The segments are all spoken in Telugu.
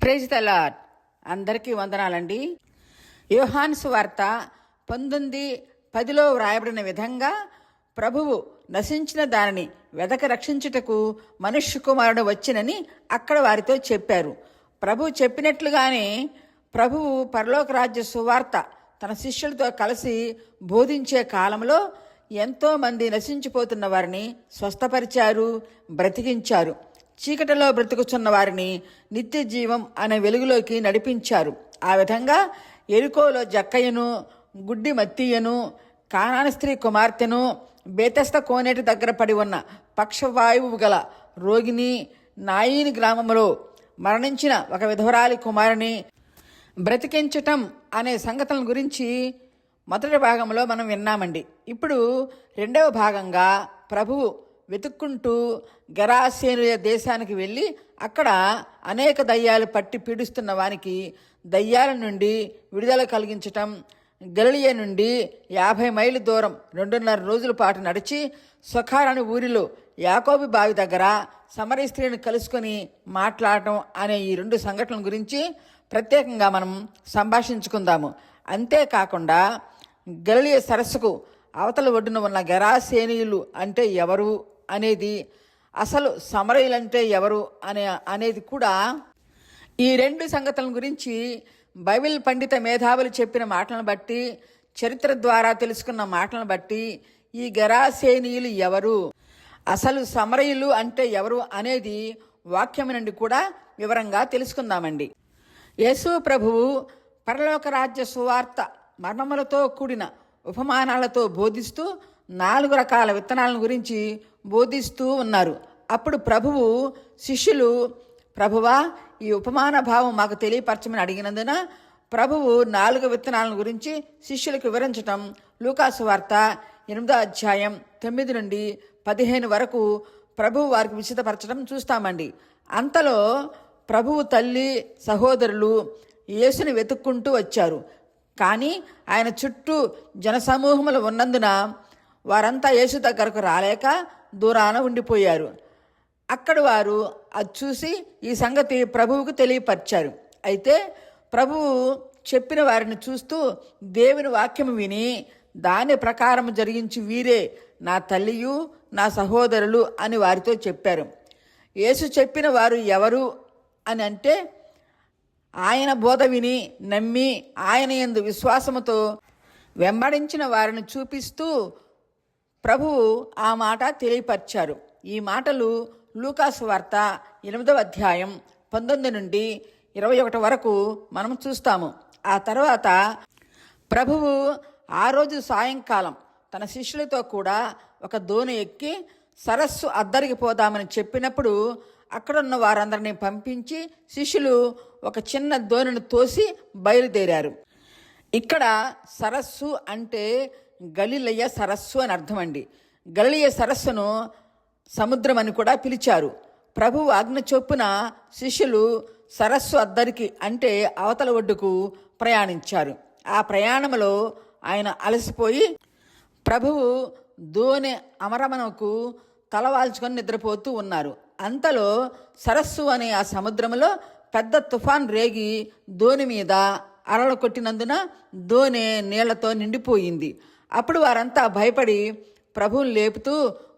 Praise the lord. అందరికీ వందనాలండి. యోహాను సువార్త 19:10లో వ్రాయబడిన విధంగా ప్రభువు నశించిన దానిని వెదక రక్షించుటకు మనుష్య కుమారుడు వచ్చినని అక్కడ వారితో చెప్పారు. ప్రభువు చెప్పినట్లుగానే ప్రభువు పరలోక రాజ్య సువార్త తన శిష్యులతో కలిసి బోధించే కాలంలో ఎంతో మంది నశించిపోతున్న వారిని స్వస్థపరిచారు, బ్రతికించారు. చీకటిలో బ్రతుకుచున్న వారిని నిత్య జీవం అనే వెలుగులోకి నడిపించారు. ఆ విధంగా ఎరికోలో జక్కయ్యను, గుడ్డి మత్తీయను, కానాను స్త్రీ కుమార్తెను, బేతెస్త కోనేటి దగ్గర పడి ఉన్న పక్షవాయువు గల రోగిని, నాయీని గ్రామంలో మరణించిన ఒక విధవరాలి కుమారుని బ్రతికించటం అనే సంగతుల గురించి మొదటి భాగంలో మనం విన్నామండి. ఇప్పుడు రెండవ భాగంగా ప్రభువు వెతుక్కుంటూ గెరాసేనుల దేశానికి వెళ్ళి అక్కడ అనేక దయ్యాలు పట్టి పీడిస్తున్న వానికి దయ్యాల నుండి విడుదల కలిగించటం, గలిలయ నుండి 50 మైళ్ళ దూరం 2.5 రోజుల పాటు నడిచి సొఖారని ఊరిలో యాకోబు బావి దగ్గర సమరయ స్త్రీని కలుసుకొని మాట్లాడటం అనే ఈ 2 సంఘటనల గురించి ప్రత్యేకంగా మనం సంభాషించుకుందాము. అంతేకాకుండా గలిలయ సరస్సుకు అవతల ఒడ్డున ఉన్న గెరాసేనీయులు అంటే ఎవరు అనేది, అసలు సమరయులంటే ఎవరు అనేది కూడా, ఈ 2 సంగతుల గురించి బైబిల్ పండిత మేధావులు చెప్పిన మాటలను బట్టి, చరిత్ర ద్వారా తెలుసుకున్న మాటలను బట్టి ఈ గెరాసేనీయులు ఎవరు, అసలు సమరయులు అంటే ఎవరు అనేది వాక్యం నుండి కూడా వివరంగా తెలుసుకుందామండి. యేసు ప్రభువు పరలోక రాజ్య సువార్త మర్మములతో కూడిన ఉపమానాలతో బోధిస్తూ 4 రకాల విత్తనాలను గురించి బోధిస్తూ ఉన్నారు. అప్పుడు ప్రభువు శిష్యులు, ప్రభువా ఈ ఉపమాన భావం మాకు తెలియపరచమని అడిగినందున ప్రభువు 4 విత్తనాలను గురించి శిష్యులకు వివరించటం లూకాసు వార్త 8వ అధ్యాయం 9 నుండి 15 వరకు ప్రభువు వారికి విశదపరచడం చూస్తామండి. అంతలో ప్రభువు తల్లి, సహోదరులు యేసుని వెతుక్కుంటూ వచ్చారు. కానీ ఆయన చుట్టూ జనసమూహములు ఉన్నందున వారంతా యేసు దగ్గరకు రాలేక దూరాన ఉండిపోయారు. అక్కడ వారు అది చూసి ఈ సంగతి ప్రభువుకు తెలియపరిచారు. అయితే ప్రభువు చెప్పిన వారిని చూస్తూ దేవుని వాక్యము విని దాని ప్రకారం జరిగించి వీరే నా తల్లియు నా సహోదరులు అని వారితో చెప్పారు. యేసు చెప్పిన వారు ఎవరు అని అంటే, ఆయన బోధ విని నమ్మి ఆయన యందు విశ్వాసముతో వెంబడించిన వారిని చూపిస్తూ ప్రభువు ఆ మాట తెలియపరిచారు. ఈ మాటలు లూకాసు వార్త 8వ అధ్యాయం 19 నుండి 21 వరకు మనం చూస్తాము. ఆ తర్వాత ప్రభువు ఆ రోజు సాయంకాలం తన శిష్యులతో కూడా ఒక దోణి ఎక్కి సరస్సు అద్దరికి పోదామని చెప్పినప్పుడు అక్కడున్న వారందరినీ పంపించి శిష్యులు ఒక చిన్న దోణిని తోసి బయలుదేరారు. ఇక్కడ సరస్సు అంటే గలిలయ సరస్సు అని అర్థం అండి. గలిలయ సరస్సును సముద్రం అని కూడా పిలిచారు. ప్రభువు ఆజ్ఞ చొప్పున శిష్యులు సరస్సు అద్దరికి అంటే అవతల ఒడ్డుకు ప్రయాణించారు. ఆ ప్రయాణంలో ఆయన అలసిపోయి ప్రభువు దోణి అమరమనకు తలవాల్చుకొని నిద్రపోతూ ఉన్నారు. అంతలో సరస్సు అనే ఆ సముద్రంలో పెద్ద తుఫాన్ రేగి దోణి మీద అలలు కొట్టినందున దోణి నీళ్లతో నిండిపోయింది. అప్పుడు వారంతా భయపడి ప్రభువుని లేపుతూ,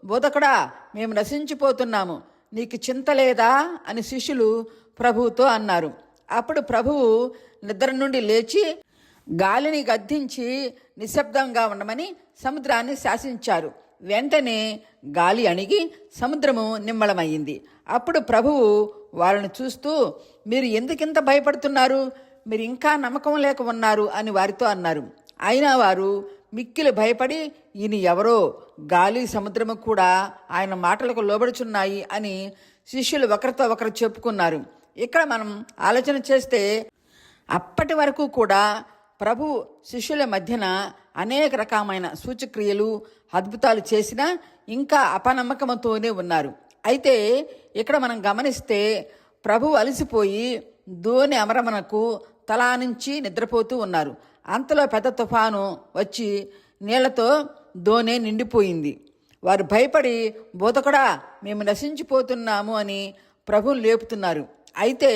బోధకుడా మేము నశించిపోతున్నాము, నీకు చింత లేదా అని శిష్యులు ప్రభువుతో అన్నారు. అప్పుడు ప్రభువు నిద్ర నుండి లేచి గాలిని గద్దించి నిశ్శబ్దంగా ఉండమని సముద్రాన్ని శాసించారు. వెంటనే గాలి అణిగి సముద్రము నిమ్మళమయ్యింది. అప్పుడు ప్రభువు వారిని చూస్తూ, మీరు ఎందుకింత భయపడుతున్నారు, మీరు ఇంకా నమ్మకం లేక ఉన్నారు అని వారితో అన్నారు. అయినా వారు మిక్కిలి భయపడి, ఈయన ఎవరో, గాలి సముద్రము కూడా ఆయన మాటలకు లోబడుచున్నాయి అని శిష్యులు ఒకరితో ఒకరు చెప్పుకున్నారు. ఇక్కడ మనం ఆలోచన చేస్తే అప్పటి వరకు కూడా ప్రభు శిష్యుల మధ్యన అనేక రకమైన సూచక్రియలు, అద్భుతాలు చేసినా ఇంకా అపనమ్మకంతోనే ఉన్నారు. అయితే ఇక్కడ మనం గమనిస్తే ప్రభు అలసిపోయి దోణి అమరమనకు తలా నుంచి నిద్రపోతూ ఉన్నారు. అంతలో పెద్ద తుఫాను వచ్చి నీళ్లతో దోణి నిండిపోయింది. వారు భయపడి, బోధకుడా మేము నశించిపోతున్నాము అని ప్రభువుని లేపుతున్నారు. అయితే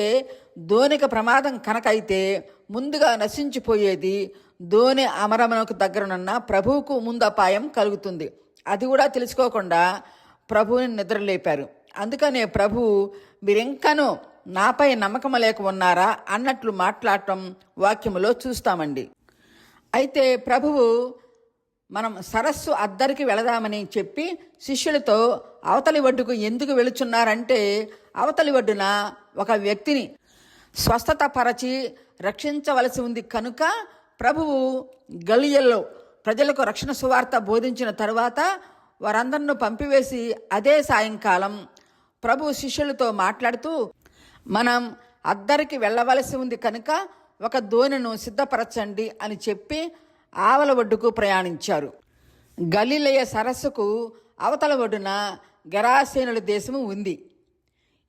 దోణికి ప్రమాదం కనుకైతే ముందుగా నశించిపోయేది దోణి అమరమునకు దగ్గరనున్న ప్రభువుకు ముందు అపాయం కలుగుతుంది. అది కూడా తెలుసుకోకుండా ప్రభువుని నిద్రలేపారు. అందుకనే ప్రభువు మీరింకనూ నాపై నమ్మకం లేక ఉన్నారా అన్నట్లు మాట్లాడటం వాక్యములో చూస్తామండి. అయితే ప్రభువు మనం సరస్సు అద్దరికి వెళదామని చెప్పి శిష్యులతో అవతలి ఒడ్డుకు ఎందుకు వెళుచున్నారంటే అవతలి ఒడ్డున ఒక వ్యక్తిని స్వస్థత పరచి రక్షించవలసి ఉంది కనుక ప్రభువు గలియల్లో ప్రజలకు రక్షణ సువార్త బోధించిన తరువాత వారందరిని పంపివేసి అదే సాయంకాలం ప్రభు శిష్యులతో మాట్లాడుతూ మనం అద్దరికి వెళ్ళవలసి ఉంది కనుక ఒక దోణిను సిద్ధపరచండి అని చెప్పి ఆవల ఒడ్డుకు ప్రయాణించారు. గలిలయ సరస్సుకు అవతల ఒడ్డున గెరాసేనుల దేశము ఉంది.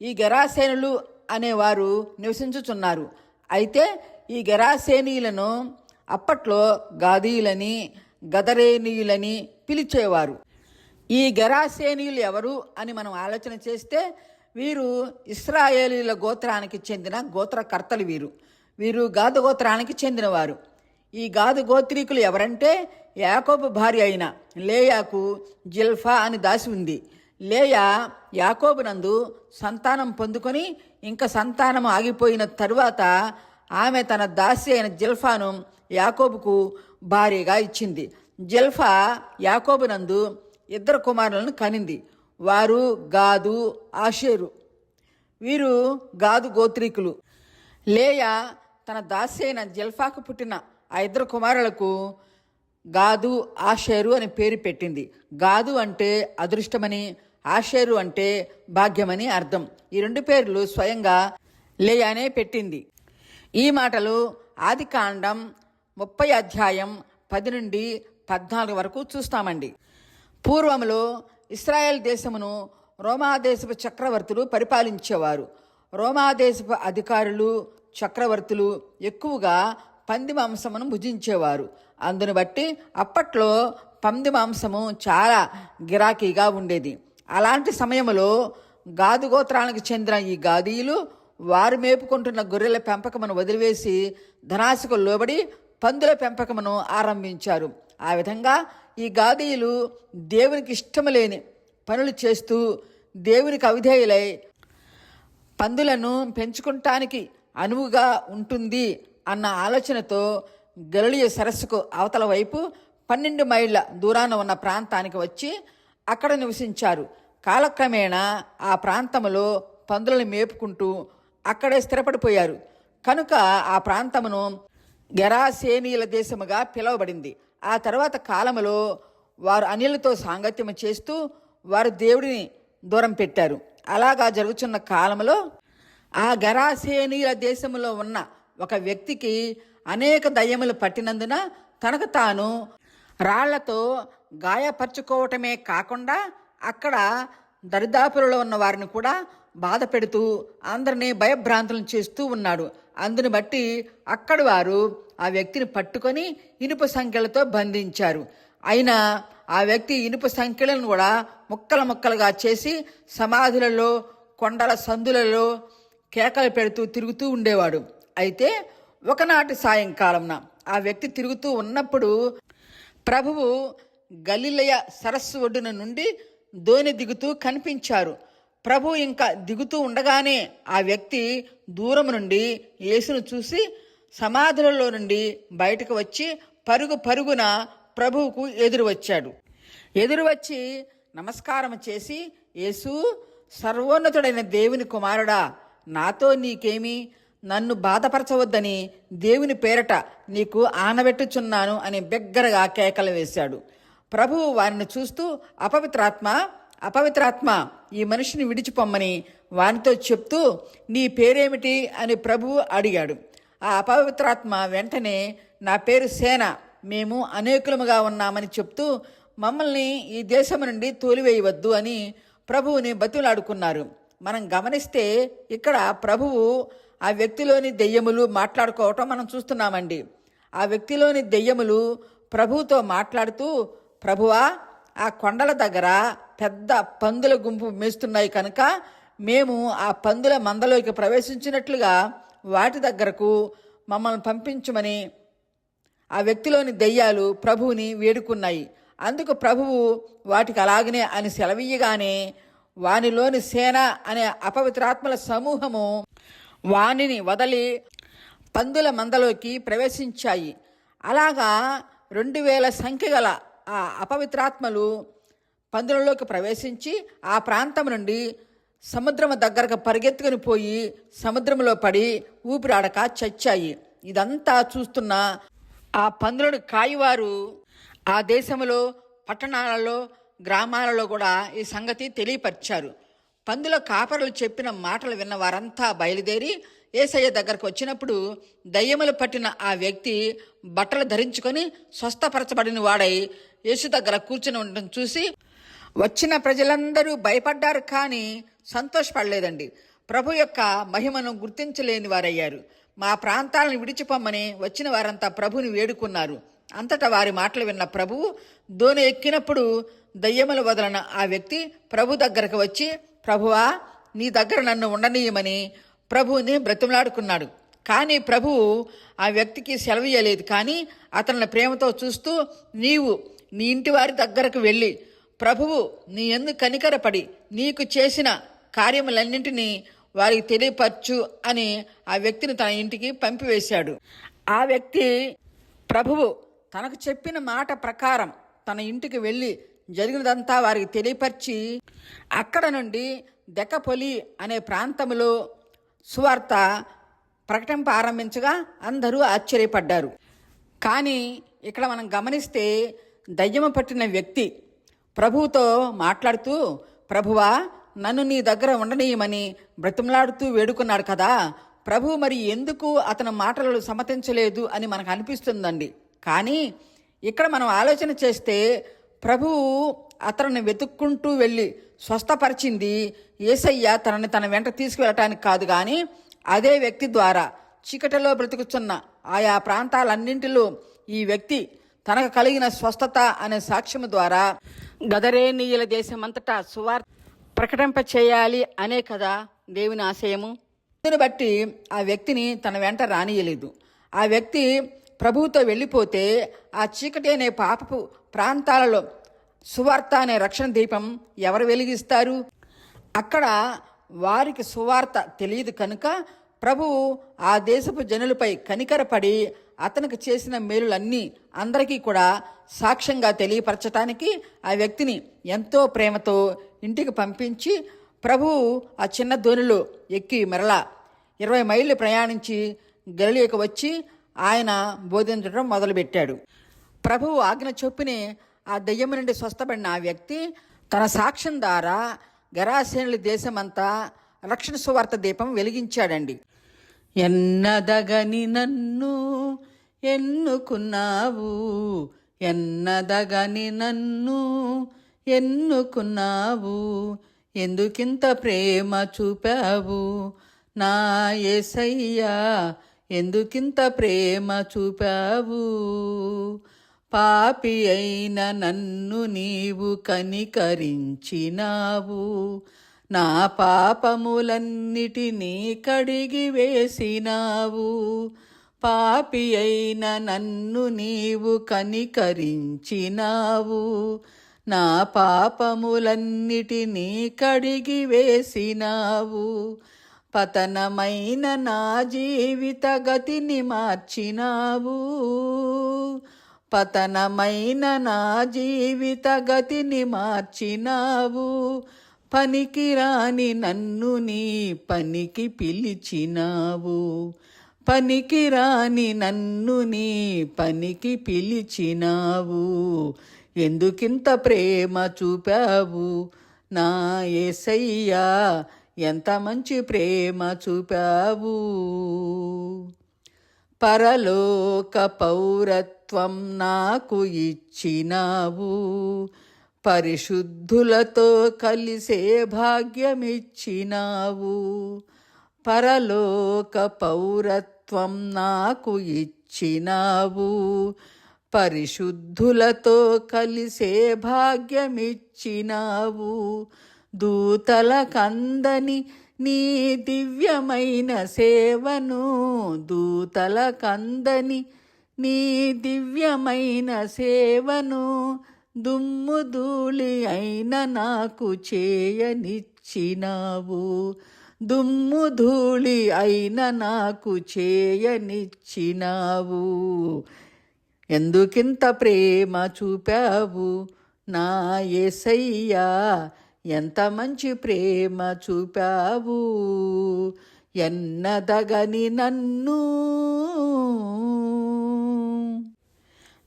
ఈ గెరాసేనులు అనేవారు నివసించుచున్నారు. అయితే ఈ గెరాసేనీయులను అప్పట్లో గాదీయులని గదరేనీయులని పిలిచేవారు. ఈ గెరాసేనీయులు ఎవరు అని మనం ఆలోచన చేస్తే వీరు ఇశ్రాయేలీల గోత్రానికి చెందిన గోత్రకర్తలు. వీరు గాదు గోత్రానికి చెందినవారు. ఈ గాదు గోత్రీకులు ఎవరంటే యాకోబు భార్య అయిన లేయాకు జిల్ఫా అని దాసి ఉంది. లేయా యాకోబునందు సంతానం పొందుకొని ఇంకా సంతానం ఆగిపోయిన తరువాత ఆమె తన దాసి అయిన జిల్ఫాను యాకోబుకు భార్యగా ఇచ్చింది. జిల్ఫా యాకోబునందు 2 కుమారులను కనింది. వారు గాదు ఆషేరు. వీరు గాదు గోత్రీకులు. లేయా తన దాసి అయిన జిల్ఫాకు పుట్టిన ఆ 2 కుమారులకు గాదు ఆషేరు అని పేరు పెట్టింది. గాదు అంటే అదృష్టమని, ఆషేరు అంటే భాగ్యమని అర్థం. ఈ 2 పేర్లు స్వయంగా లేయానే పెట్టింది. ఈ మాటలు ఆదికాండం 30 అధ్యాయం 10 నుండి 14 వరకు చూస్తామండి. పూర్వములో ఇశ్రాయేల్ దేశమును రోమాదేశపు చక్రవర్తులు పరిపాలించేవారు. రోమాదేశపు అధికారులు చక్రవర్తులు ఎక్కువగా పంది మాంసమును భుజించేవారు. అందును బట్టి అప్పట్లో పంది మాంసము చాలా గిరాకీగా ఉండేది. అలాంటి సమయంలో గాదు గోత్రానికి చెందిన ఈ గాదీయులు వారు మేపుకుంటున్న గొర్రెల పెంపకమును వదిలివేసి ధనాశకు లోబడి పందుల పెంపకమును ఆరంభించారు. ఆ విధంగా ఈ గాదీయులు దేవునికి ఇష్టము లేని పనులు చేస్తూ దేవునికి అవిధేయులై పందులను పెంచుకుంటానికి అనువుగా ఉంటుంది అన్న ఆలోచనతో గలిలయ సరస్సుకు అవతల వైపు 12 మైళ్ళ దూరాన ఉన్న ప్రాంతానికి వచ్చి అక్కడ నివసించారు. కాలక్రమేణా ఆ ప్రాంతములో పందులను మేపుకుంటూ అక్కడే స్థిరపడిపోయారు. కనుక ఆ ప్రాంతమును గెరాసేనీయుల దేశముగా పిలువబడింది. ఆ తర్వాత కాలములో వారు అన్యులతో సాంగత్యము చేస్తూ వారు దేవుడిని దూరం పెట్టారు. అలాగా జరుగుతున్న కాలంలో ఆ గెరాసేనీయుల దేశములో ఉన్న ఒక వ్యక్తికి అనేక దయ్యములు పట్టినందున తనకు తాను రాళ్లతో గాయపరుచుకోవటమే కాకుండా అక్కడ దరిదాపులలో ఉన్న వారిని కూడా బాధ పెడుతూ అందరినీ భయభ్రాంతులను చేస్తూ ఉన్నాడు. అందుని బట్టి అక్కడి వారు ఆ వ్యక్తిని పట్టుకొని ఇనుప సంఖ్యలతో బంధించారు. అయినా ఆ వ్యక్తి ఇనుప సంఖ్యలను కూడా ముక్కలు ముక్కలుగా చేసి సమాధులలో కొండల సందులలో కేకలు పెడుతూ తిరుగుతూ ఉండేవాడు. అయితే ఒకనాటి సాయంకాలంన ఆ వ్యక్తి తిరుగుతూ ఉన్నప్పుడు ప్రభువు గలిలయ సరస్సు ఒడ్డున నుండి దోణి దిగుతూ కనిపించారు. ప్రభు ఇంకా దిగుతూ ఉండగానే ఆ వ్యక్తి దూరం నుండి యేసును చూసి సమాధులలో నుండి బయటకు వచ్చి పరుగున ప్రభువుకు ఎదురు వచ్చి నమస్కారం చేసి, యేసు, సర్వోన్నతుడైన దేవుని కుమారుడా, నాతో నీకేమి? నన్ను బాధపరచవద్దని దేవుని పేరట నీకు ఆనబెట్టుచున్నాను అని బిగ్గరగా కేకలు వేశాడు. ప్రభువు వారిని చూస్తూ అపవిత్రాత్మ ఈ మనిషిని విడిచిపోమ్మని వానితో చెప్తూ, నీ పేరేమిటి అని ప్రభువు అడిగాడు. ఆ అపవిత్రాత్మ వెంటనే, నా పేరు సేన, మేము అనేకులముగా ఉన్నామని చెప్తూ మమ్మల్ని ఈ దేశం నుండి తోలివేయవద్దు అని ప్రభువుని బతిలాడుకున్నారు. మనం గమనిస్తే ఇక్కడ ప్రభువు ఆ వ్యక్తిలోని దెయ్యములు మాట్లాడుకోవటం మనం చూస్తున్నామండి. ఆ వ్యక్తిలోని దెయ్యములు ప్రభువుతో మాట్లాడుతూ, ప్రభువా, ఆ కొండల దగ్గర పెద్ద పందుల గుంపు మేస్తున్నాయి కనుక మేము ఆ పందుల మందలోకి ప్రవేశించినట్లుగా వాటి దగ్గరకు మమ్మల్ని పంపించమని ఆ వ్యక్తిలోని దెయ్యాలు ప్రభువుని వేడుకున్నాయి. అందుకు ప్రభువు వాటికి అలాగనే అని సెలవీయగానే వానిలోని సేన అనే అపవిత్రాత్మల సమూహము వానిని వదలి పందుల మందలోకి ప్రవేశించాయి. అలాగా 2000 సంఖ్య గల ఆ అపవిత్రాత్మలు పందులలోకి ప్రవేశించి ఆ ప్రాంతం నుండి సముద్రము దగ్గరకు పరిగెత్తుకుని పోయి సముద్రంలో పడి ఊపిరాడక చచ్చాయి. ఇదంతా చూస్తున్న ఆ పందులను కాయివారు ఆ దేశంలో పట్టణాలలో గ్రామాలలో కూడా ఈ సంగతి తెలియపరిచారు. పందుల కాపరులు చెప్పిన మాటలు విన్న వారంతా బయలుదేరి యేసయ్య దగ్గరకు వచ్చినప్పుడు దయ్యములు పట్టిన ఆ వ్యక్తి బట్టలు ధరించుకొని స్వస్థపరచబడిన వాడై యేసు దగ్గర కూర్చుని ఉండటం చూసి వచ్చిన ప్రజలందరూ భయపడ్డారు, కానీ సంతోషపడలేదండి. ప్రభు యొక్క మహిమను గుర్తించలేని వారయ్యారు. మా ప్రాంతాలను విడిచిపోమ్మని వచ్చిన వారంతా ప్రభుని వేడుకున్నారు. అంతటా వారి మాటలు విన్న ప్రభువు దోణి ఎక్కినప్పుడు దయ్యములు వదలన ఆ వ్యక్తి ప్రభు దగ్గరకు వచ్చి, ప్రభువా, నీ దగ్గర నన్ను ఉండనీయమని ప్రభువుని బ్రతిమలాడుకున్నాడు. కానీ ప్రభువు ఆ వ్యక్తికి సెలవీయలేదు. కానీ అతని ప్రేమతో చూస్తూ, నీవు నీ ఇంటి వారి దగ్గరకు వెళ్ళి ప్రభువు నీ యందు కనికరపడి నీకు చేసిన కార్యములన్నింటినీ వారికి తెలియపరచు అని ఆ వ్యక్తిని తన ఇంటికి పంపివేశాడు. ఆ వ్యక్తి ప్రభువు తనకు చెప్పిన మాట ప్రకారం తన ఇంటికి వెళ్ళి జరిగినదంతా వారికి తెలియపరిచి అక్కడ నుండి దెకపొలి అనే ప్రాంతంలో సువార్త ప్రకటింప ఆరంభించగా అందరూ ఆశ్చర్యపడ్డారు. కానీ ఇక్కడ మనం గమనిస్తే దయ్యము పట్టిన వ్యక్తి ప్రభువుతో మాట్లాడుతూ, ప్రభువా, నన్ను నీ దగ్గర ఉండనీయమని బ్రతిమలాడుతూ వేడుకున్నాడు కదా, ప్రభువు మరి ఎందుకు అతని మాటలు సమ్మతించలేదు అని మనకు అనిపిస్తుందండి. కానీ ఇక్కడ మనం ఆలోచన చేస్తే ప్రభువు అతన్ని వెతుక్కుంటూ వెళ్ళి స్వస్థపరిచింది యేసయ్య తన వెంట తీసుకువెళ్ళటానికి కాదు, కానీ అదే వ్యక్తి ద్వారా చీకటిలో బ్రతుకుతున్న ఆయా ప్రాంతాలన్నింటిలో ఈ వ్యక్తి తనకు కలిగిన స్వస్థత అనే సాక్ష్యము ద్వారా గదరేనీయుల దేశమంతటా సువార్త ప్రకటింప చేయాలి అనే కదా దేవుని ఆశయము. దీన్ని బట్టి ఆ వ్యక్తిని తన వెంట రానియలేదు. ఆ వ్యక్తి ప్రభువుతో వెళ్ళిపోతే ఆ చీకటి అనే పాపపు ప్రాంతాలలో సువార్త అనే రక్షణ దీపం ఎవరు వెలిగిస్తారు? అక్కడ వారికి సువార్త తెలియదు కనుక ప్రభువు ఆ దేశపు జనులపై కనికరపడి అతనికి చేసిన మేలులన్నీ అందరికీ కూడా సాక్ష్యంగా తెలియపరచటానికి ఆ వ్యక్తిని ఎంతో ప్రేమతో ఇంటికి పంపించి ప్రభువు ఆ చిన్న దోణిలో ఎక్కి మరలా 20 మైళ్ళు ప్రయాణించి గలిలీకి వచ్చి ఆయన బోధించడం మొదలుపెట్టాడు. ప్రభువు ఆజ్ఞ చొప్పునే ఆ దెయ్యం నుండి స్వస్థపడిన ఆ వ్యక్తి తన సాక్ష్యం ద్వారా గెరాసేనుల దేశమంతా రక్షణ సువార్త దీపం వెలిగించాడండి. ఎన్నదగని నన్ను ఎన్నుకున్నావు, ఎన్నదగని నన్ను ఎన్నుకున్నావు, ఎందుకింత ప్రేమ చూపావు నా యేసయ్యా, ఎందుకింత ప్రేమ చూపావు, పాపి అయిన నన్ను నీవు కనికరించినావు, నా పాపములన్నిటినీ కడిగి వేసినావు, పాపి అయిన నన్ను నీవు కనికరించినావు, నా పాపములన్నిటినీ కడిగి వేసినావు, పతనమైన నా జీవిత గతిని మార్చినావు, పతనమైన నా జీవిత గతిని మార్చినావు, పనికిరాని నన్ను నీ పనికి పిలిచినావు, పనికిరాని నన్ను నీ పనికి పిలిచినావు, ఎందుకింత ప్రేమ చూపావు నా యేసయ్యా, ఎంత మంచి ప్రేమ చూపావు, పరలోక పౌరత్వం నాకు ఇచ్చినావు, పరిశుద్ధులతో కలిసే భాగ్యమిచ్చినావు, పరలోక పౌరత్వం నాకు ఇచ్చినావు, పరిశుద్ధులతో కలిసే భాగ్యమిచ్చినావు, దూతల కందని నీ దివ్యమైన సేవను, దూతల కందని నీ దివ్యమైన సేవను, దుమ్ము ధూళి అయిన నాకు చేయనిచ్చినావు, దుమ్ము ధూళి అయిన నాకు చేయనిచ్చినావు. ఎందుకింత ప్రేమ చూపావు నా యేసయ్యా, ఎంత మంచి ప్రేమ చూపావు, ఎన్నదగని నన్ను.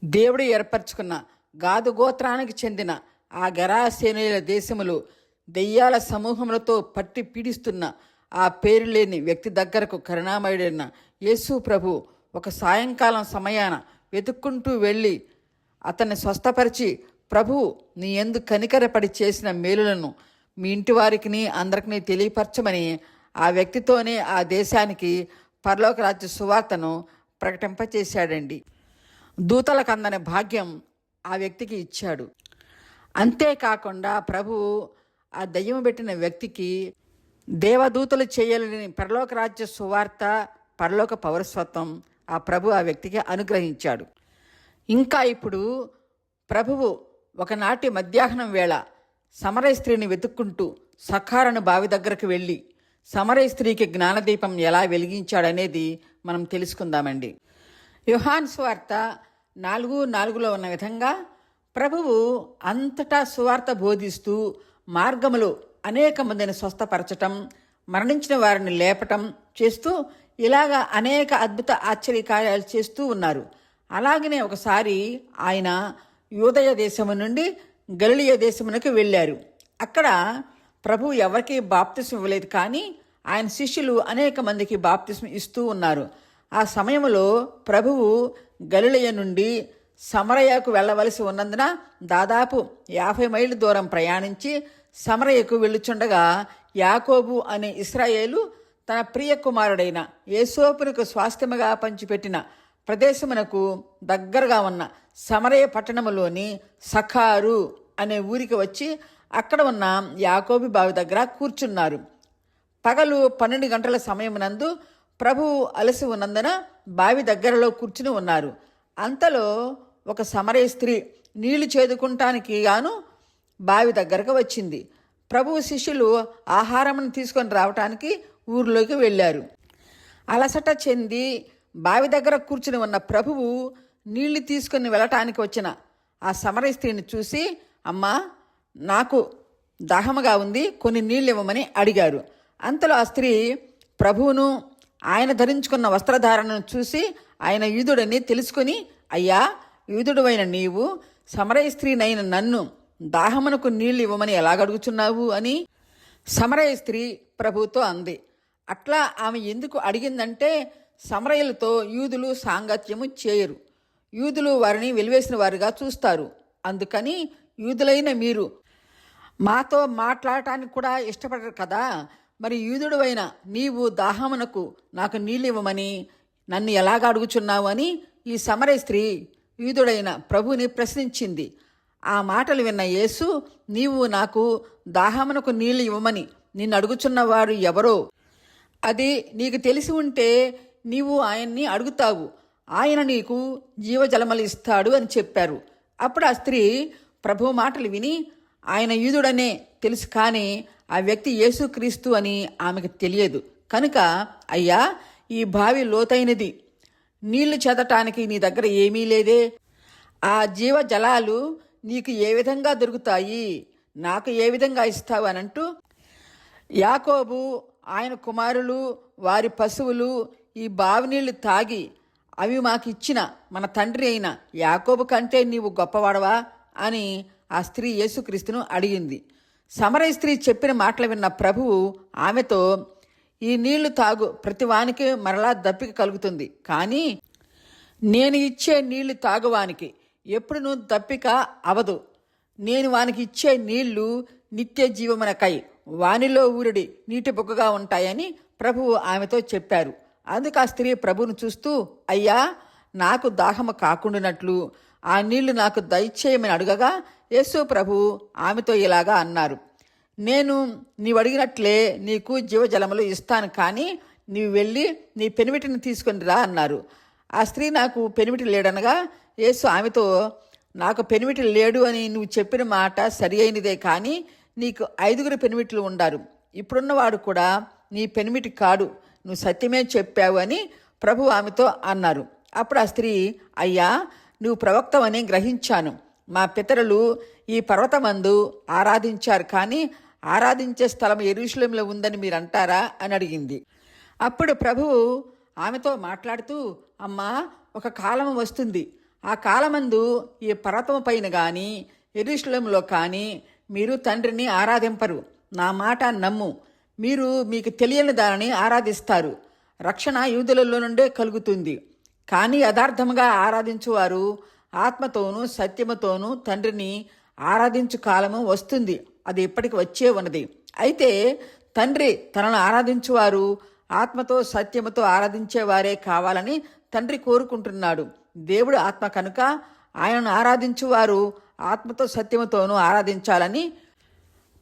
దేవుడు ఏర్పరచుకున్న గాదు గోత్రానికి చెందిన ఆ గెరాసేనీయుల దేశములు దెయ్యాల సమూహములతో పట్టి పీడిస్తున్న ఆ పేరు లేని వ్యక్తి దగ్గరకు కరుణామయుడైన యేసు ప్రభు ఒక సాయంకాలం సమయాన వెతుక్కుంటూ వెళ్ళి అతన్ని స్వస్థపరిచి, ప్రభు నీ యందు కనికరపడి చేసిన మేలులను మీ ఇంటి వారికి అందరికీ తెలియపరచమని ఆ వ్యక్తితోనే ఆ దేశానికి పరలోక రాజ్య సువార్తను ప్రకటింపచేశాడండి. దూతలకు అందని భాగ్యం ఆ వ్యక్తికి ఇచ్చాడు. అంతేకాకుండా ప్రభు ఆ దయ్యం పెట్టిన వ్యక్తికి దేవదూతలు చేయలేని పరలోక రాజ్య సువార్త, పరలోక పౌరస్వత్వం ఆ ప్రభు ఆ వ్యక్తికి అనుగ్రహించాడు. ఇంకా ఇప్పుడు ప్రభువు ఒకనాటి మధ్యాహ్నం వేళ సమరయ స్త్రీని వెతుక్కుంటూ సఖారను బావి దగ్గరకు వెళ్ళి సమరయ స్త్రీకి జ్ఞానదీపం ఎలా వెలిగించాడనేది మనం తెలుసుకుందామండి. యోహాను సువార్త 4:4 ఉన్న విధంగా ప్రభువు అంతటా సువార్త బోధిస్తూ మార్గములో అనేక మందిని స్వస్థపరచటం, మరణించిన వారిని లేపటం చేస్తూ ఇలాగా అనేక అద్భుత ఆశ్చర్యకార్యాలు చేస్తూ ఉన్నారు. అలాగనే ఒకసారి ఆయన యూదయ దేశము నుండి గలిలయ దేశమునకు వెళ్ళారు. అక్కడ ప్రభు ఎవరికి బాప్తిస్మం ఇవ్వలేదు, కానీ ఆయన శిష్యులు అనేక మందికి బాప్తిస్మం ఇస్తూ ఉన్నారు. ఆ సమయంలో ప్రభువు గలిలయ నుండి సమరయకు వెళ్ళవలసి ఉన్నందున దాదాపు 50 మైళ్ళు దూరం ప్రయాణించి సమరయకు వెళ్ళుచుండగా యాకోబు అనే ఇశ్రాయేలు తన ప్రియ కుమారుడైన యేసోపునకు స్వాస్థ్యముగా పంచిపెట్టిన ప్రదేశమునకు దగ్గరగా ఉన్న సమరయ పట్టణములోని సఖారు అనే ఊరికి వచ్చి అక్కడ ఉన్న యాకోబు బావి దగ్గర కూర్చున్నారు. పగలు 12 గంటల సమయమునందు ప్రభువు అలసి ఉన్నందున బావి దగ్గరలో కూర్చుని ఉన్నారు. అంతలో ఒక సమరయ స్త్రీ నీళ్లు చేదుకుంటానికి గాను బావి దగ్గరకు వచ్చింది. ప్రభువు శిష్యులు ఆహారమును తీసుకొని రావటానికి ఊరిలోకి వెళ్ళారు. అలసట చెంది బావి దగ్గర కూర్చుని ఉన్న ప్రభువు నీళ్లు తీసుకుని వెళ్ళటానికి వచ్చిన ఆ సమరయ స్త్రీని చూసి, అమ్మా నాకు దాహముగా ఉంది, కొన్ని నీళ్ళు ఇవ్వమని అడిగారు. అంతలో ఆ స్త్రీ ప్రభువును ఆయన ధరించుకున్న వస్త్రధారణను చూసి ఆయన యూదుడని తెలుసుకొని, అయ్యా యూదుడువైన నీవు సమరయ స్త్రీనైన నన్ను దాహమునకు నీళ్లు ఇవ్వమని ఎలాగడుగుచున్నావు అని సమరయ స్త్రీ ప్రభుతో అంది. అట్లా ఆమె ఎందుకు అడిగిందంటే, సమరయులతో యూదులు సాంగత్యము చేయరు, యూదులు వారిని వెలివేసిన వారిగా చూస్తారు. అందుకని యూదులైన మీరు మాతో మాట్లాడటానికి కూడా ఇష్టపడరు కదా, మరి యూదుడువైన నీవు దాహమునకు నాకు నీళ్ళు ఇవ్వమని నన్ను ఎలాగ అడుగుచున్నావు అని ఈ సమరయ స్త్రీ యూదుడైన ప్రభుని ప్రశ్నించింది. ఆ మాటలు విన్న యేసు, నీవు నాకు దాహమునకు నీళ్లు ఇవ్వమని నిన్ను అడుగుచున్నవాడు ఎవరో అది నీకు తెలిసి ఉంటే నీవు ఆయన్ని అడుగుతావు, ఆయన నీకు జీవజలములు ఇస్తాడు అని చెప్పారు. అప్పుడు ఆ స్త్రీ ప్రభు మాటలు విని ఆయన యూదుడనే తెలుసు, కానీ ఆ వ్యక్తి యేసుక్రీస్తు అని ఆమెకు తెలియదు కనుక, అయ్యా ఈ బావి లోతైనది, నీళ్లు చెదటానికి నీ దగ్గర ఏమీ లేదే, ఆ జీవ జలాలు నీకు ఏ విధంగా దొరుకుతాయి, నాకు ఏ విధంగా ఇస్తావు అనంటూ యాకోబు ఆయన కుమారులు వారి పశువులు ఈ బావి నీళ్లు తాగి అవి మాకు ఇచ్చిన మన తండ్రి అయిన యాకోబు కంటే నీవు గొప్పవాడవా అని ఆ స్త్రీ యేసుక్రీస్తును అడిగింది. సమరయ స్త్రీ చెప్పిన మాటలు విన్న ప్రభువు ఆమెతో, ఈ నీళ్లు తాగు, ప్రతివానికి మరలా దప్పిక కలుగుతుంది, కానీ నేను ఇచ్చే నీళ్లు తాగువానికి ఎప్పుడునూ దప్పిక అవదు. నేను వానికి ఇచ్చే నీళ్లు నిత్య జీవమునకై వానిలో ఊరిడి నీటి బొగ్గగా ఉంటాయని ప్రభువు ఆమెతో చెప్పారు. అందుకు ఆ స్త్రీ ప్రభువును చూస్తూ, అయ్యా నాకు దాహము కాకుండానట్లు ఆ నీళ్లు నాకు దయచేయమని అడుగగా యేసు ప్రభు ఆమెతో ఇలాగా అన్నారు, నేను నీవు అడిగినట్లే నీకు జీవజలములు ఇస్తాను, కానీ నీవు వెళ్ళి నీ పెనిమిటిని తీసుకొని రా అన్నారు. ఆ స్త్రీ నాకు పెనిమిటి లేడనగా యేసు ఆమెతో, నాకు పెనిమిటి లేడు అని నువ్వు చెప్పిన మాట సరి అయినదే, కానీ నీకు 5 పెనిమిట్లు ఉండారు. ఇప్పుడున్నవాడు కూడా నీ పెనిమిటి కాడు, నువ్వు సత్యమే చెప్పావు అని ప్రభు ఆమెతో అన్నారు. అప్పుడు ఆ స్త్రీ, అయ్యా, నువ్వు ప్రవక్తవని గ్రహించాను. మా పితరులు ఈ పర్వతమందు ఆరాధించారు, కానీ ఆరాధించే స్థలం యెరూషలేములో ఉందని మీరు అంటారా అని అడిగింది. అప్పుడు ప్రభువు ఆమెతో మాట్లాడుతూ, అమ్మా, ఒక కాలం వస్తుంది, ఆ కాలమందు ఈ పర్వతము పైన కానీ యెరూషలేములో కానీ మీరు తండ్రిని ఆరాధింపరు. నా మాట నమ్ము. మీరు మీకు తెలియని దానిని ఆరాధిస్తారు. రక్షణ యూదులలో నుండే కలుగుతుంది, కానీ యథార్థముగా ఆరాధించువారు ఆత్మతోనూ సత్యముతోనూ తండ్రిని ఆరాధించు కాలము వస్తుంది, అది ఇప్పటికి వచ్చే ఉన్నది. అయితే తండ్రి తనను ఆరాధించువారు ఆత్మతో సత్యముతో ఆరాధించేవారే కావాలని తండ్రి కోరుకుంటున్నాడు. దేవుడు ఆత్మ కనుక ఆయనను ఆరాధించువారు ఆత్మతో సత్యముతోనూ ఆరాధించాలని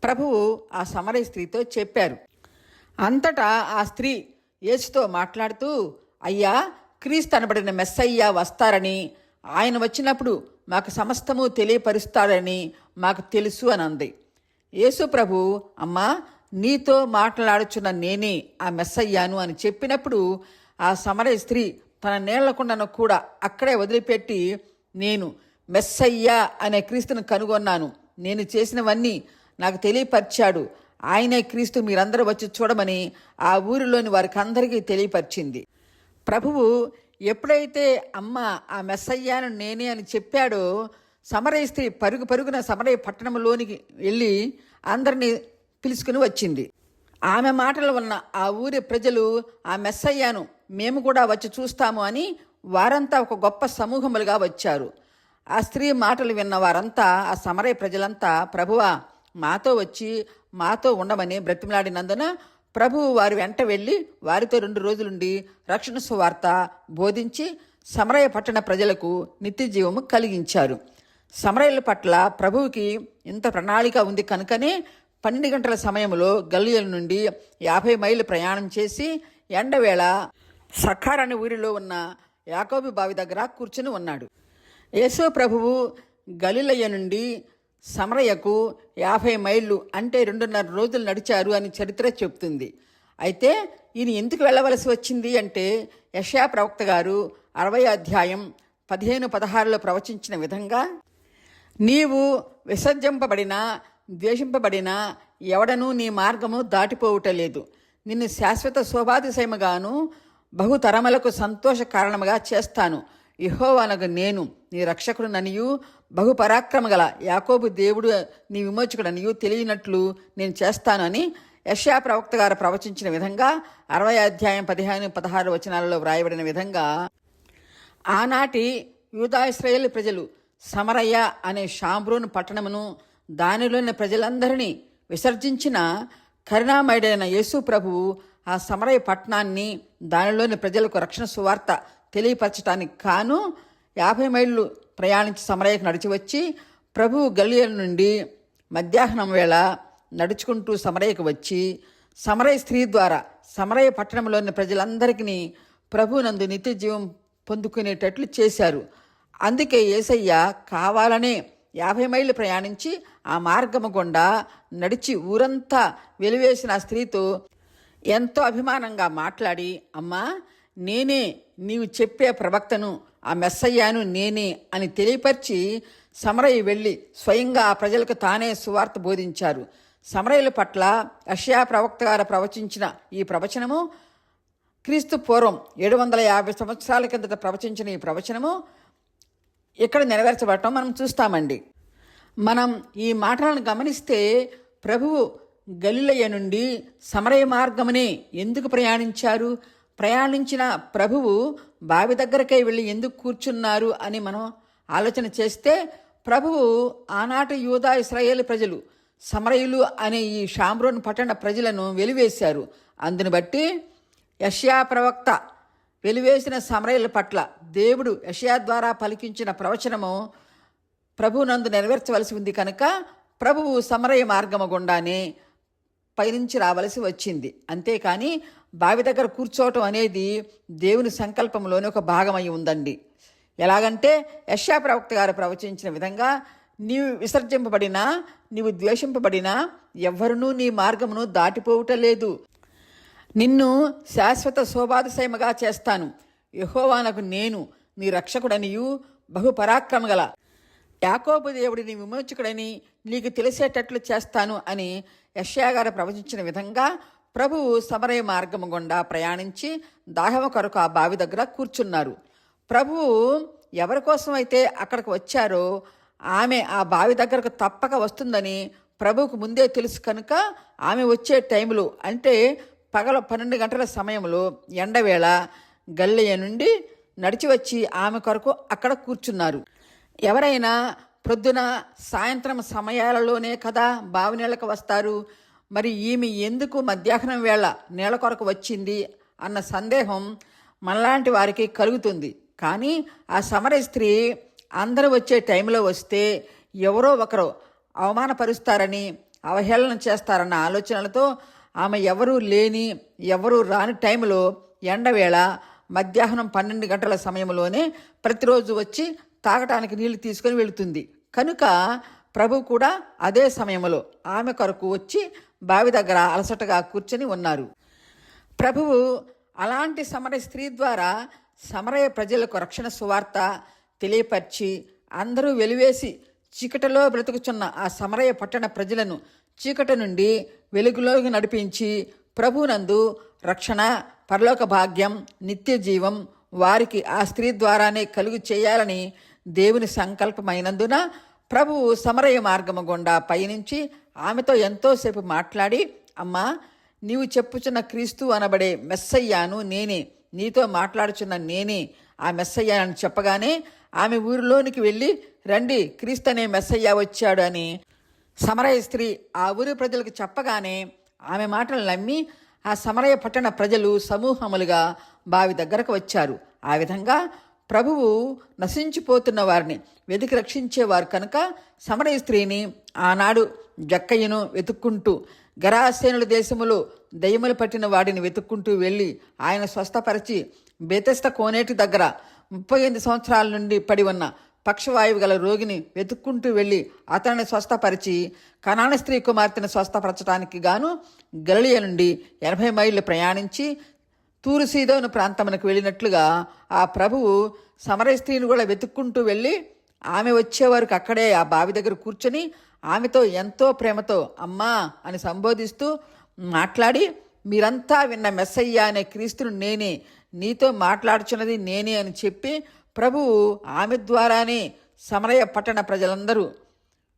ప్రభువు ఆ సమరయ స్త్రీతో చెప్పారు. అంతటా ఆ స్త్రీ యేసుతో మాట్లాడుతూ, అయ్యా, క్రీస్తు అనబడిన మెస్సయ్య వస్తారని, ఆయన వచ్చినప్పుడు మాకు సమస్తము తెలియపరుస్తాడని మాకు తెలుసు అని అంది. యేసు ప్రభు, అమ్మా, నీతో మాట్లాడుచున్న నేనే ఆ మెస్సయ్యాను అని చెప్పినప్పుడు ఆ సమరయ స్త్రీ తన నీళ్లకుండను కూడా అక్కడే వదిలిపెట్టి, నేను మెస్సయ్యా అనే క్రీస్తును కనుగొన్నాను, నేను చేసినవన్నీ నాకు తెలియపరిచాడు, ఆయనే క్రీస్తు, మీరందరూ వచ్చి చూడమని ఆ ఊరిలోని వారికి అందరికీ తెలియపరిచింది. ప్రభువు ఎప్పుడైతే అమ్మ ఆ మెస్సయ్యాను నేనే అని చెప్పాడో, సమరయ స్త్రీ పరుగున సమరయ పట్టణంలోనికి వెళ్ళి అందరినీ పిలుచుకుని వచ్చింది. ఆమె మాటలు ఉన్న ఆ ఊరి ప్రజలు ఆ మెస్సయ్యాను మేము కూడా వచ్చి చూస్తాము అని వారంతా ఒక గొప్ప సమూహములుగా వచ్చారు. ఆ స్త్రీ మాటలు విన్న వారంతా, ఆ సమరయ ప్రజలంతా, ప్రభువా, మాతో వచ్చి మాతో ఉండమని బ్రతిమలాడినందున ప్రభువు వారి వెంట వెళ్ళి వారితో 2 రోజులుండి రక్షణ సువార్త బోధించి సమరయ పట్టణ ప్రజలకు నిత్య జీవము కలిగించారు. సమరయుల పట్ల ప్రభువుకి ఇంత ప్రణాళిక ఉంది కనుకనే 12 గంటల సమయంలో గలిలయ నుండి 50 మైళ్ళు ప్రయాణం చేసి ఎండవేళ సఖార్ అనే ఊరిలో ఉన్న యాకోబు బావి దగ్గర కూర్చుని ఉన్నాడు. యేసు ప్రభువు గలిలయ నుండి సమరయకు 50 మైళ్ళు అంటే 2.5 రోజులు నడిచారు అని చరిత్ర చెబుతుంది. అయితే ఈయన ఎందుకు వెళ్ళవలసి వచ్చింది అంటే, యెషయా ప్రవక్త గారు 60 అధ్యాయం 15-16లో ప్రవచించిన విధంగా, నీవు విసర్జింపబడిన ద్వేషింపబడిన ఎవడనూ నీ మార్గము దాటిపోవుటలేదు, నిన్ను శాశ్వత శోభాతిశయముగాను బహుతరములకు సంతోష కారణముగా చేస్తాను, యెహోవానగు నేను నీ రక్షకుడుననియు బహుపరాక్రమ గల యాకోబు దేవుడు నీ విమోచకుడనియు తెలియనట్లు నేను చేస్తాను అని యెషయా ప్రవక్త గారు ప్రవచించిన విధంగా 60 అధ్యాయం 15-16 వచనాలలో వ్రాయబడిన విధంగా ఆనాటి యూదా ఇశ్రాయేలు ప్రజలు సమరయ అనే షామ్రోను పట్టణమును దానిలోని ప్రజలందరినీ విసర్జించిన కరుణామయుడైన యేసు ప్రభువు ఆ సమరయ పట్టణాన్ని దానిలోని ప్రజలకు రక్షణ సువార్త తెలియపరచడానికి కాను 50 మైళ్ళు ప్రయాణించి సమరయకు నడిచి వచ్చి ప్రభువు గలిలయ నుండి మధ్యాహ్నం వేళ నడుచుకుంటూ సమరయకు వచ్చి సమరయ స్త్రీ ద్వారా సమరయ పట్టణంలోని ప్రజలందరికీ ప్రభువునందు నిత్య జీవం పొందుకునేటట్లు చేశారు. అందుకే యేసయ్య కావాలనే 50 మైళ్ళు ప్రయాణించి ఆ మార్గము గుండా నడిచి ఊరంతా వెలివేసిన ఆ స్త్రీతో ఎంతో అభిమానంగా మాట్లాడి, అమ్మా, నేనే నీవు చెప్పే ప్రవక్తను, ఆ మెస్సయ్యాను నేనే అని తెలియపరిచి సమరయ వెళ్ళి స్వయంగా ఆ ప్రజలకు తానే సువార్త బోధించారు. సమరయుల పట్ల యెషయా ప్రవక్త గారు ప్రవచించిన ఈ ప్రవచనము క్రీస్తు పూర్వం 750 సంవత్సరాల కిందట ప్రవచించిన ఈ ప్రవచనము ఇక్కడ నెరవేర్చబడటం మనం చూస్తామండి. మనం ఈ మాటలను గమనిస్తే ప్రభువు గలిలయ నుండి సమరయ మార్గమునే ఎందుకు ప్రయాణించారు, ప్రయాణించిన ప్రభువు బావి దగ్గరకే వెళ్ళి ఎందుకు కూర్చున్నారు అని మనం ఆలోచన చేస్తే, ప్రభువు ఆనాటి యూదా ఇశ్రాయేలు ప్రజలు సమరయులు అనే ఈ షామ్రోన్ పట్టణ ప్రజలను వెలివేశారు. అందుని బట్టి యెషయా ప్రవక్త వెలివేసిన సమరయుల పట్ల దేవుడు యెషయా ద్వారా పలికించిన ప్రవచనము ప్రభువునందు నెరవేర్చవలసి ఉంది కనుక ప్రభువు సమరయ మార్గము గుండానే పయనించి రావలసి వచ్చింది. అంతేకాని బావి దగ్గర కూర్చోవటం అనేది దేవుని సంకల్పంలోని ఒక భాగమై ఉందండి. ఎలాగంటే యెషయా ప్రవక్త గారు ప్రవచించిన విధంగా, నీవు విసర్జింపబడినా, నీవు ద్వేషింపబడినా ఎవ్వరునూ నీ మార్గమును దాటిపోవుట లేదు. నిన్ను శాశ్వత శోభాతిశయముగా చేస్తాను. యెహోవానకు నేను నీ రక్షకుడనియు బహుపరాక్రమగల యాకోబు దేవుడి నీ విమోచకుడని నీకు తెలిసేటట్లు చేస్తాను అని యెషయా గారు ప్రవచించిన విధంగా ప్రభువు సమరయ మార్గము గుండా ప్రయాణించి దాహము కొరకు ఆ బావి దగ్గర కూర్చున్నారు. ప్రభువు ఎవరి కోసం అయితే అక్కడికి వచ్చారో ఆమె ఆ బావి దగ్గరకు తప్పక వస్తుందని ప్రభువుకు ముందే తెలుసు కనుక ఆమె వచ్చే టైంలో, అంటే పగల 12 గంటల సమయంలో ఎండవేళ గల్లియ నుండి నడిచి వచ్చి ఆమె కొరకు అక్కడ కూర్చున్నారు. ఎవరైనా ప్రొద్దున సాయంత్రం సమయాలలోనే కదా బావి నీళ్ళకు వస్తారు. మరి ఈమె ఎందుకు మధ్యాహ్నం వేళ నీళ్ళ కొరకు వచ్చింది అన్న సందేహం మనలాంటి వారికి కలుగుతుంది. కానీ ఆ సమరయ స్త్రీ అందరూ వచ్చే టైంలో వస్తే ఎవరో ఒకరు అవమానపరుస్తారని, అవహేళన చేస్తారన్న ఆలోచనలతో ఆమె ఎవరూ లేని, ఎవరూ రాని టైంలో ఎండవేళ మధ్యాహ్నం 12 గంటల సమయంలోనే ప్రతిరోజు వచ్చి తాగటానికి నీళ్లు తీసుకొని వెళుతుంది. కనుక ప్రభు కూడా అదే సమయంలో ఆమె కొరకు వచ్చి బావి దగ్గర అలసటగా కూర్చొని ఉన్నారు. ప్రభువు అలాంటి సమరయ స్త్రీ ద్వారా సమరయ ప్రజలకు రక్షణ సువార్త తెలియపరిచి అందరూ వెలివేసి చీకటిలో బ్రతుకుచున్న ఆ సమరయ పట్టణ ప్రజలను చీకటి నుండి వెలుగులోకి నడిపించి ప్రభునందు రక్షణ, పరలోక భాగ్యం, నిత్య జీవం వారికి ఆ స్త్రీ ద్వారానే కలుగు చేయాలని దేవుని సంకల్పమైనందున ప్రభువు సమరయ మార్గము గుండా పయనించి ఆమెతో ఎంతోసేపు మాట్లాడి, అమ్మా, నీవు చెప్పుచున్న క్రీస్తు అనబడే మెస్సయ్యాను నేనే, నీతో మాట్లాడుచున్న నేనే ఆ మెస్సయ్య అని చెప్పగానే ఆమె ఊరిలోనికి వెళ్ళి, రండి, క్రీస్తు అనే మెస్సయ్య వచ్చాడు అని సమరయ స్త్రీ ఆ ఊరి ప్రజలకు చెప్పగానే ఆమె మాటలు నమ్మి ఆ సమరయ పట్టణ ప్రజలు సమూహములుగా బావి దగ్గరకు వచ్చారు. ఆ విధంగా ప్రభువు నశించిపోతున్న వారిని వెతికి రక్షించేవారు కనుక సమరయ స్త్రీని ఆనాడు జక్కయ్యను వెతుక్కుంటూ గరాసేనుల దేశములో దయ్యములు పట్టిన వాడిని వెతుక్కుంటూ వెళ్ళి ఆయన స్వస్థపరిచి బెతెస్దా కోనేటి దగ్గర 38 సంవత్సరాల నుండి పడి ఉన్న పక్షవాయువు గల రోగిని వెతుక్కుంటూ వెళ్ళి అతనిని స్వస్థపరిచి కనాన స్త్రీ కుమార్తెను స్వస్థపరచడానికి గాను గలిలయ నుండి 80 మైళ్ళు ప్రయాణించి తూరు సీదోను ప్రాంతమునకు వెళ్ళినట్లుగా ఆ ప్రభువు సమరయ స్త్రీని కూడా వెతుక్కుంటూ వెళ్ళి ఆమె వచ్చే వరకు అక్కడే ఆ బావి దగ్గర కూర్చొని ఆమెతో ఎంతో ప్రేమతో అమ్మా అని సంబోధిస్తూ మాట్లాడి, మీరంతా విన్న మెస్సయ్య అనే క్రీస్తును నేనే, నీతో మాట్లాడుచున్నది నేనే అని చెప్పి ప్రభువు ఆమె ద్వారానే సమరయ పట్టణ ప్రజలందరూ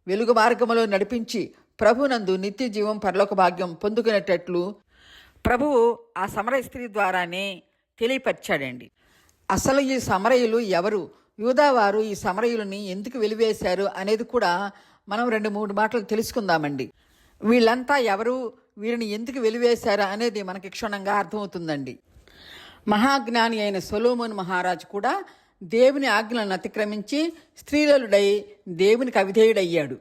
వెలుగు మార్గములో నడిపించి ప్రభునందు నిత్య జీవం, పరలోక భాగ్యం పొందుకునేటట్లు ప్రభువు ఆ సమరయ స్త్రీ ద్వారానే తెలియపరిచాడండి. అసలు ఈ సమరయులు ఎవరు, యూదావారు ఈ సమరయులని ఎందుకు వెలివేశారు అనేది కూడా మనం 2-3 మాటలు తెలుసుకుందామండి. వీళ్ళంతా ఎవరు, వీరిని ఎందుకు వెలివేశారా అనేది మనకి క్షుణ్ణంగా అర్థమవుతుందండి. మహాజ్ఞాని అయిన సొలొమోను మహారాజు కూడా దేవుని ఆజ్ఞలను అతిక్రమించి స్త్రీలుడై దేవునికి అవిధేయుడయ్యాడు.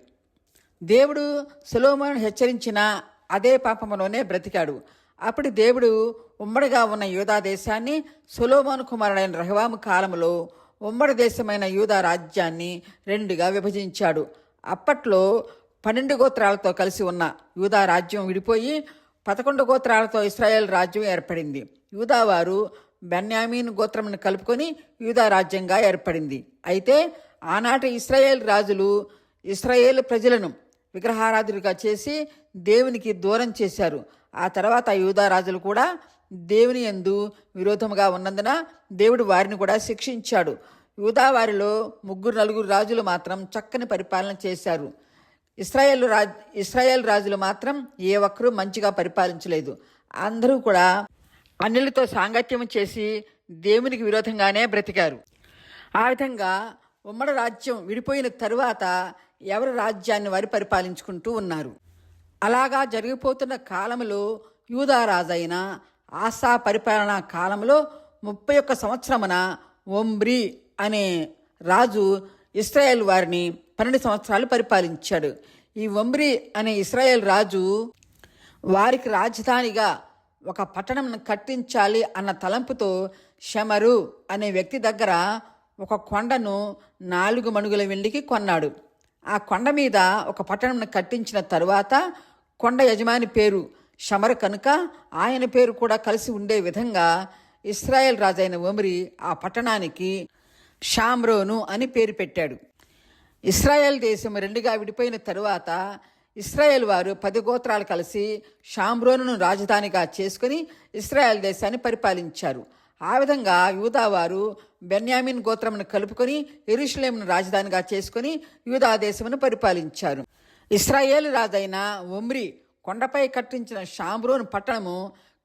దేవుడు సొలొమోను హెచ్చరించిన అదే పాపములోనే బ్రతికాడు. అప్పుడు దేవుడు ఉమ్మడిగా ఉన్న యూదా దేశాన్ని సొలొమోను కుమారుడైన రెహబాము కాలంలో ఉమ్మడి దేశమైన యూదా రాజ్యాన్ని 2గా విభజించాడు. అప్పట్లో 12 గోత్రాలతో కలిసి ఉన్న యూదా రాజ్యం విడిపోయి 11 గోత్రాలతో ఇశ్రాయేల్ రాజ్యం ఏర్పడింది. యూదావారు బెన్యామీన్ గోత్రమును కలుపుకొని యూదా రాజ్యంగా ఏర్పడింది. అయితే ఆనాటి ఇశ్రాయేల్ రాజులు ఇశ్రాయేల్ ప్రజలను విగ్రహారాధులుగా చేసి దేవునికి దూరం చేశారు. ఆ తర్వాత యూదా రాజులు కూడా దేవుని యందు విరోధముగా ఉన్నందున దేవుడు వారిని కూడా శిక్షించాడు. యూదా వారిలో 3-4 రాజులు మాత్రం చక్కని పరిపాలన చేశారు. ఇశ్రాయేల్ రాజులు మాత్రం ఏ ఒక్కరూ మంచిగా పరిపాలించలేదు. అందరూ కూడా అన్యులతో సాంగత్యం చేసి దేవునికి విరోధంగానే బ్రతికారు. ఆ విధంగా ఉమ్మడి రాజ్యం విడిపోయిన తరువాత ఎవరి రాజ్యాన్ని వారు పరిపాలించుకుంటూ ఉన్నారు. అలాగా జరిగిపోతున్న కాలంలో యూదా రాజైన ఆసా పరిపాలనా కాలంలో 31 సంవత్సరమున ఒమ్రీ అనే రాజు ఇశ్రాయేల్ వారిని 12 సంవత్సరాలు పరిపాలించాడు. ఈ ఒమ్రి అనే ఇశ్రాయేల్ రాజు వారికి రాజధానిగా ఒక పట్టణం కట్టించాలి అన్న తలంపుతో షమరు అనే వ్యక్తి దగ్గర ఒక కొండను 4 మణుగుల వెండికి కొన్నాడు. ఆ కొండ మీద ఒక పట్టణం కట్టించిన తరువాత కొండ యజమాని పేరు షమరు కనుక ఆయన పేరు కూడా కలిసి ఉండే విధంగా ఇశ్రాయేల్ రాజైన ఒమ్రి ఆ పట్టణానికి షామ్రోను అని పేరు పెట్టాడు. ఇశ్రాయేల్ దేశం 2గా విడిపోయిన తరువాత ఇశ్రాయేల్ వారు 10 గోత్రాలు కలిసి షామ్రోనును రాజధానిగా చేసుకుని ఇశ్రాయేల్ దేశాన్ని పరిపాలించారు. ఆ విధంగా యూదా వారు బెన్యామిన్ గోత్రమును కలుపుకొని యెరూషలేమును రాజధానిగా చేసుకుని యూదా దేశమును పరిపాలించారు. ఇశ్రాయేలు రాజైన ఒమ్రి కొండపై కట్టించిన షామ్రోను పట్టణము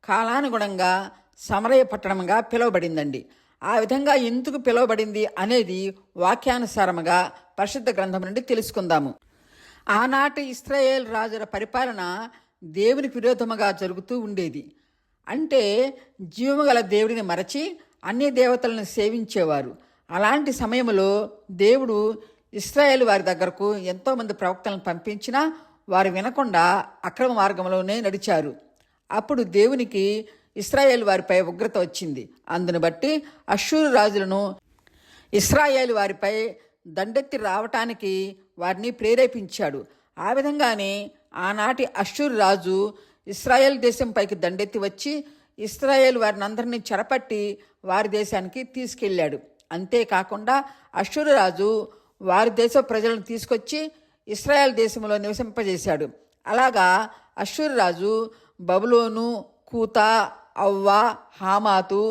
కాలానుగుణంగా సమరయ పట్టణంగా పిలువబడిందండి. ఆ విధంగా ఎందుకు పిలువబడింది అనేది వాక్యానుసారముగా పరిశుద్ధ గ్రంథం నుండి తెలుసుకుందాము. ఆనాటి ఇశ్రాయేల్ రాజుల పరిపాలన దేవునికి విరోధముగా జరుగుతూ ఉండేది. అంటే జీవము గల దేవుడిని మరచి అన్య దేవతలను సేవించేవారు. అలాంటి సమయంలో దేవుడు ఇశ్రాయేల్ వారి దగ్గరకు ఎంతోమంది ప్రవక్తలను పంపించినా వారు వినకుండా అక్రమ మార్గంలోనే నడిచారు. అప్పుడు దేవునికి ఇశ్రాయేల్ వారిపై ఉగ్రత వచ్చింది. అందును బట్టి అష్షూరు రాజులను ఇశ్రాయేల్ వారిపై దండెత్తి రావటానికి వారిని ప్రేరేపించాడు. ఆ విధంగానే ఆనాటి అష్షూరు రాజు ఇశ్రాయేల్ దేశంపైకి దండెత్తి వచ్చి ఇశ్రాయేల్ వారిని అందరినీ చెరపట్టి వారి దేశానికి తీసుకెళ్ళాడు. అంతేకాకుండా అష్షూరు రాజు వారి దేశ ప్రజలను తీసుకొచ్చి ఇశ్రాయేల్ దేశంలో నివసింపజేశాడు. అలాగా అష్షూరు రాజు బబులోను, కూత, అవ్వా, హామాతు,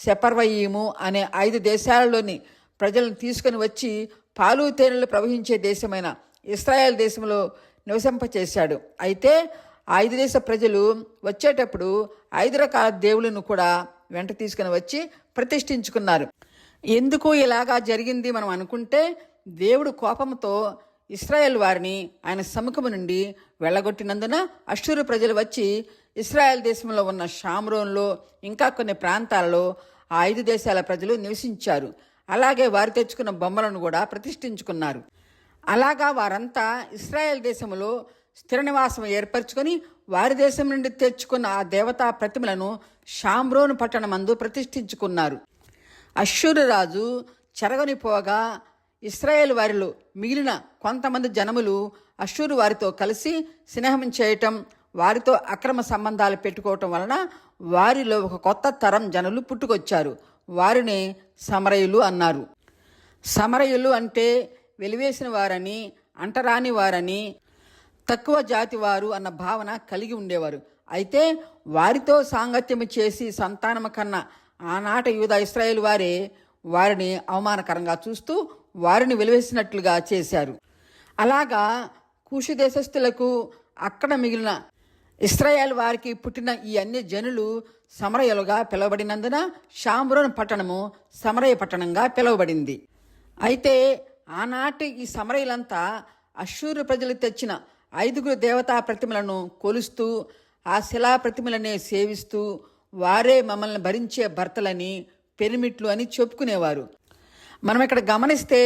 సెపర్వయీము అనే 5 దేశాలలోని ప్రజలను తీసుకుని వచ్చి పాలు తేనెలు ప్రవహించే దేశమైన ఇశ్రాయేల్ దేశంలో నివసింపచేశాడు. అయితే 5 దేశ ప్రజలు వచ్చేటప్పుడు 5 రకాల దేవుళ్ళను కూడా వెంట తీసుకుని వచ్చి ప్రతిష్ఠించుకున్నారు. ఎందుకు ఇలాగా జరిగింది మనం అనుకుంటే, దేవుడు కోపంతో ఇశ్రాయేల్ వారిని ఆయన సముఖము నుండి వెళ్ళగొట్టినందున అష్షూరు ప్రజలు వచ్చి ఇశ్రాయేల్ దేశంలో ఉన్న షామ్రోన్లో ఇంకా కొన్ని ప్రాంతాలలో ఆ 5 దేశాల ప్రజలు నివసించారు. అలాగే వారు తెచ్చుకున్న బొమ్మలను కూడా ప్రతిష్ఠించుకున్నారు. అలాగా వారంతా ఇశ్రాయేల్ దేశంలో స్థిర నివాసం ఏర్పరచుకొని వారి దేశం నుండి తెచ్చుకున్న ఆ దేవతా ప్రతిమలను షామ్రోను పట్టణమందు ప్రతిష్ఠించుకున్నారు. అష్షూరు రాజు చెరగనిపోగా ఇశ్రాయేల్ వారిలో మిగిలిన కొంతమంది జనములు అష్షూరు వారితో కలిసి స్నేహం చేయటం, వారితో అక్రమ సంబంధాలు పెట్టుకోవటం వలన వారిలో ఒక కొత్త తరం జనులు పుట్టుకొచ్చారు. వారిని సమరయులు అన్నారు. సమరయులు అంటే వెలివేసిన వారని, అంటరాని వారని, తక్కువ జాతి వారు అన్న భావన కలిగి ఉండేవారు. అయితే వారితో సాంగత్యము చేసి సంతానము కన్నా ఆనాటి యూదా ఇశ్రాయేలు వారే వారిని అవమానకరంగా చూస్తూ వారిని వెలివేసినట్లుగా చేశారు. అలాగా కూషు దేశస్థులకు అక్కడ మిగిలిన ఇశ్రాయేల్ వారికి పుట్టిన ఈ అన్ని జనులు సమరయులుగా పిలువబడినందున షామ్రోను పట్టణము సమరయ పట్టణంగా పిలువబడింది. అయితే ఆనాటి ఈ సమరయులంతా అష్షూరు ప్రజలు తెచ్చిన 5 దేవతా ప్రతిమలను కొలుస్తూ ఆ శిలా ప్రతిమలనే సేవిస్తూ వారే మమ్మల్ని భరించే భర్తలని, పెనిమిట్లు అని చెప్పుకునేవారు. మనం ఇక్కడ గమనిస్తే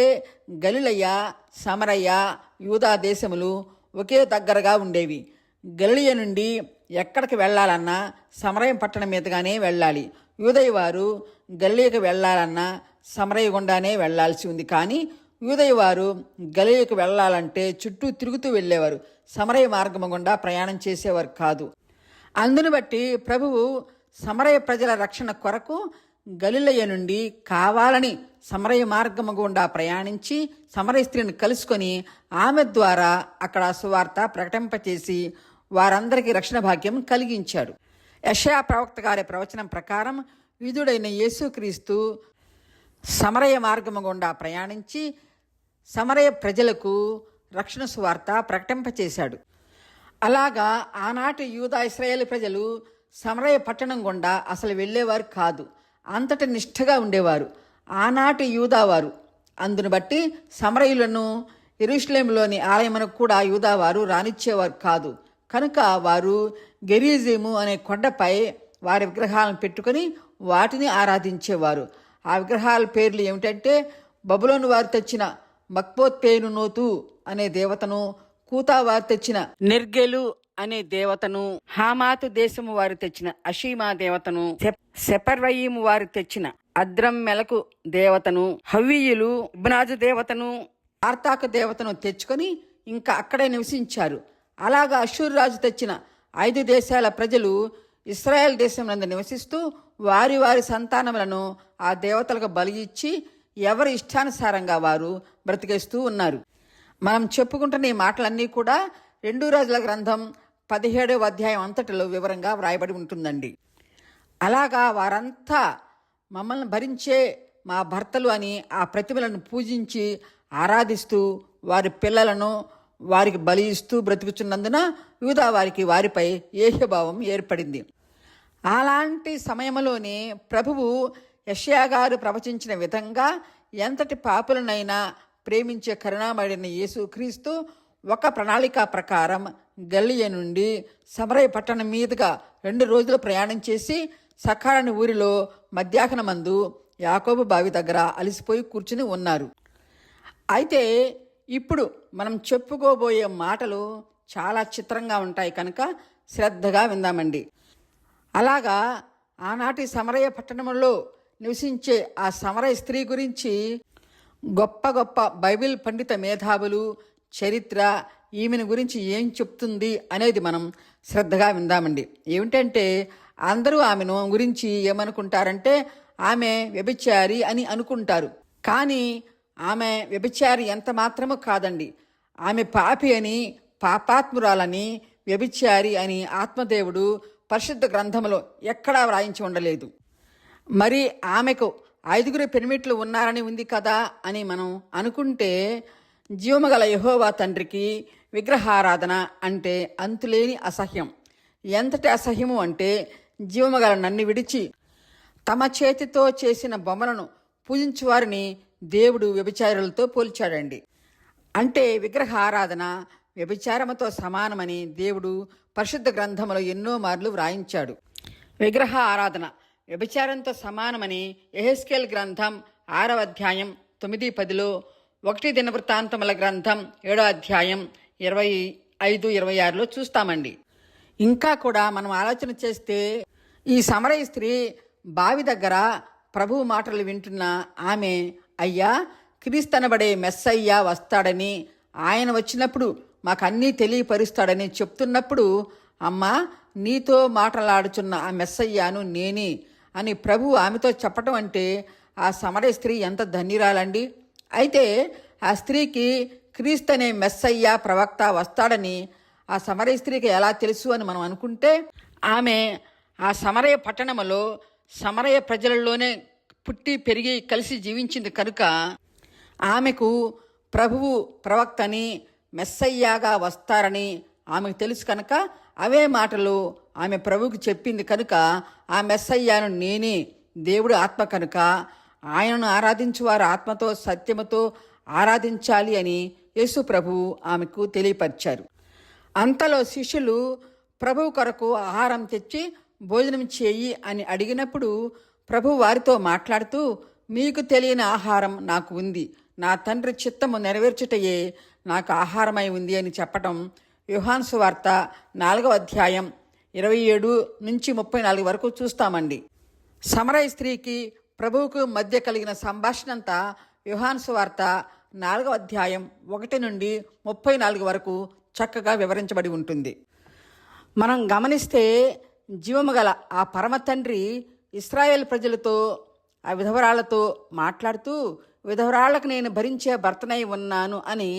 గలిలయ, సమరయ, యూదా దేశములు ఒకే దగ్గరగా ఉండేవి. గలిలయ నుండి ఎక్కడికి వెళ్ళాలన్నా సమరయ పట్టణం మీదుగానే వెళ్ళాలి. యూదయ వారు గలిలయకు వెళ్ళాలన్నా సమరయ గుండానే వెళ్లాల్సి ఉంది. కానీ యూదయ వారు గలిలయకు వెళ్ళాలంటే చుట్టూ తిరుగుతూ వెళ్ళేవారు. సమరయ మార్గము గుండా ప్రయాణం చేసేవారు కాదు. అందును బట్టి ప్రభువు సమరయ ప్రజల రక్షణ కొరకు గలిలయ నుండి కావాలని సమరయ మార్గము గుండా ప్రయాణించి సమరయ స్త్రీని కలుసుకొని ఆమె ద్వారా అక్కడ సువార్త ప్రకటింపచేసి వారందరికీ రక్షణ భాగ్యం కలిగించాడు. యెషయా ప్రవక్త గారి ప్రవచనం ప్రకారం యూదుడైన యేసుక్రీస్తు సమరయ మార్గము గుండా ప్రయాణించి సమరయ ప్రజలకు రక్షణ సువార్త ప్రకటింపచేశాడు. అలాగా ఆనాటి యూదా ఇశ్రాయేలు ప్రజలు సమరయ పట్టణం గుండా అసలు వెళ్ళేవారు కాదు. అంతటి నిష్ఠగా ఉండేవారు ఆనాటి యూదావారు. అందును బట్టి సమరయులను యెరూషలేములోని ఆలయమునకు కూడా యూదావారు రానిచ్చేవారు కాదు. కనుక వారు గెరిజీము అనే కొండపై వారి విగ్రహాలను పెట్టుకుని వాటిని ఆరాధించేవారు. ఆ విగ్రహాల పేర్లు ఏమిటంటే బబులోను వారు తెచ్చిన మక్పోత్పేనునోతు అనే దేవతను, కూతా వారు తెచ్చిన నిర్గెలు అనే దేవతను, హామాతు దేశము వారు తెచ్చిన అషీమా దేవతను, సెపర్వయీము వారు తెచ్చిన అద్రం మెలకు దేవతను, హవ్వీయులు ఇబ్నాజు దేవతను, ఆర్తాకు దేవతను తెచ్చుకొని ఇంకా అక్కడే నివసించారు. అలాగా అషూరు రాజు తెచ్చిన 5 దేశాల ప్రజలు ఇశ్రాయేల్ దేశంలో నివసిస్తూ వారి వారి సంతానములను ఆ దేవతలకు బలి ఇచ్చి ఎవరి ఇష్టానుసారంగా వారు బ్రతికేస్తూ ఉన్నారు. మనం చెప్పుకుంటున్న ఈ మాటలన్నీ కూడా 2 రాజుల గ్రంథం 17వ అధ్యాయం అంతటిలో వివరంగా వ్రాయబడి ఉంటుందండి. అలాగా వారంతా మమ్మల్ని భరించే మా భర్తలు అని ఆ ప్రతిమలను పూజించి ఆరాధిస్తూ వారి పిల్లలను వారికి బలి ఇస్తూ బ్రతుకుచున్నందున యూదా వారికి వారిపై ఏహ్యభావం ఏర్పడింది. అలాంటి సమయంలోనే ప్రభువు యెషయా గారు ప్రవచించిన విధంగా ఎంతటి పాపులనైనా ప్రేమించే కరుణామయుడైన యేసుక్రీస్తు ఒక ప్రణాళిక ప్రకారం గలిలయ నుండి సమరయ పట్టణం మీదుగా 2 రోజులు ప్రయాణం చేసి సఖారని ఊరిలో మధ్యాహ్నమందు యాకోబు బావి దగ్గర అలసిపోయి కూర్చుని ఉన్నారు. అయితే ఇప్పుడు మనం చెప్పుకోబోయే మాటలు చాలా చిత్రంగా ఉంటాయి కనుక శ్రద్ధగా విందామండి. అలాగా ఆనాటి సమరయ పట్టణంలో నివసించే ఆ సమరయ స్త్రీ గురించి గొప్ప గొప్ప బైబిల్ పండిత మేధావులు చరిత్ర ఈమెను గురించి ఏం చెప్తుంది అనేది మనం శ్రద్ధగా విందామండి. ఏమిటంటే అందరూ ఆమెను గురించి ఏమనుకుంటారంటే ఆమె వ్యభిచారి అని అనుకుంటారు. కానీ ఆమె వ్యభిచారి ఎంత మాత్రమూ కాదండి. ఆమె పాపి అని, పాపాత్మురాలని, వ్యభిచారి అని ఆత్మదేవుడు పరిశుద్ధ గ్రంథంలో ఎక్కడా వ్రాయించి ఉండలేదు. మరి ఆమెకు 5 పెనిమిట్లు ఉన్నారని ఉంది కదా అని మనం అనుకుంటే జీవముగల యెహోవా తండ్రికి విగ్రహారాధన అంటే అంతులేని అసహ్యం. ఎంతటి అసహ్యము అంటే జీవముగల నన్ను విడిచి తమ చేతితో చేసిన బొమ్మలను పూజించు వారిని దేవుడు వ్యభిచారులతో పోల్చాడండి. అంటే విగ్రహారాధన వ్యభిచారముతో సమానమని దేవుడు పరిశుద్ధ గ్రంథంలో ఎన్నో మార్లు వ్రాయించాడు. విగ్రహ ఆరాధన వ్యభిచారంతో సమానమని యెహెజ్కేలు గ్రంథం 6వ అధ్యాయం 9-10లో, 1 దినవృత్తాంతముల గ్రంథం 7వ అధ్యాయం 25-26లో చూస్తామండి. ఇంకా కూడా మనం ఆలోచన చేస్తే ఈ సమరయ స్త్రీ బావి దగ్గర ప్రభువు మాటలు వింటున్న ఆమె, అయ్యా క్రీస్తనబడే మెస్సయ్య వస్తాడని, ఆయన వచ్చినప్పుడు మాకన్నీ తెలియపరుస్తాడని చెప్తున్నప్పుడు, అమ్మా నీతో మాట్లాడుచున్న ఆ మెస్సయ్యాను నేనే అని ప్రభువు ఆమెతో చెప్పటం అంటే ఆ సమరయ స్త్రీ ఎంత ధన్యురాలండి. అయితే ఆ స్త్రీకి క్రీస్తు అనే మెస్సయ్య ప్రవక్త వస్తాడని ఆ సమరయ స్త్రీకి ఎలా తెలుసు అని మనం అనుకుంటే, ఆమె ఆ సమరయ పట్టణములో సమరయ ప్రజలలోనే పుట్టి పెరిగి కలిసి జీవించింది కనుక ఆమెకు ప్రభువు ప్రవక్తని మెస్సయ్యాగా వస్తారని ఆమెకు తెలుసు కనుక అవే మాటలు ఆమె ప్రభువుకి చెప్పింది కనుక ఆ మెస్సయ్యాను నేనే, దేవుడు ఆత్మ కనుక ఆయనను ఆరాధించువారు ఆత్మతో సత్యముతో ఆరాధించాలి అని యేసు ప్రభువు ఆమెకు తెలియపరిచారు. అంతలో శిష్యులు ప్రభువు కొరకు ఆహారం తెచ్చి భోజనం చేయి అని అడిగినప్పుడు ప్రభువు వారితో మాట్లాడుతూ, మీకు తెలియని ఆహారం నాకు ఉంది, నా తండ్రి చిత్తము నెరవేర్చుటయే నాకు ఆహారమై ఉంది అని చెప్పటం యోహాను సువార్త 4వ అధ్యాయం 27-34 వరకు చూస్తామండి. సమరయ స్త్రీకి ప్రభువుకు మధ్య కలిగిన సంభాషణంతా యోహాను సువార్త 4వ అధ్యాయం 1-34 వరకు చక్కగా వివరించబడి ఉంటుంది. మనం గమనిస్తే జీవము గల ఆ పరమ తండ్రి ఇశ్రాయేల్ ప్రజలతో ఆ విధవరాళ్లతో మాట్లాడుతూ, విధవరాళ్లకు నేను భరించే భర్తనై ఉన్నాను అని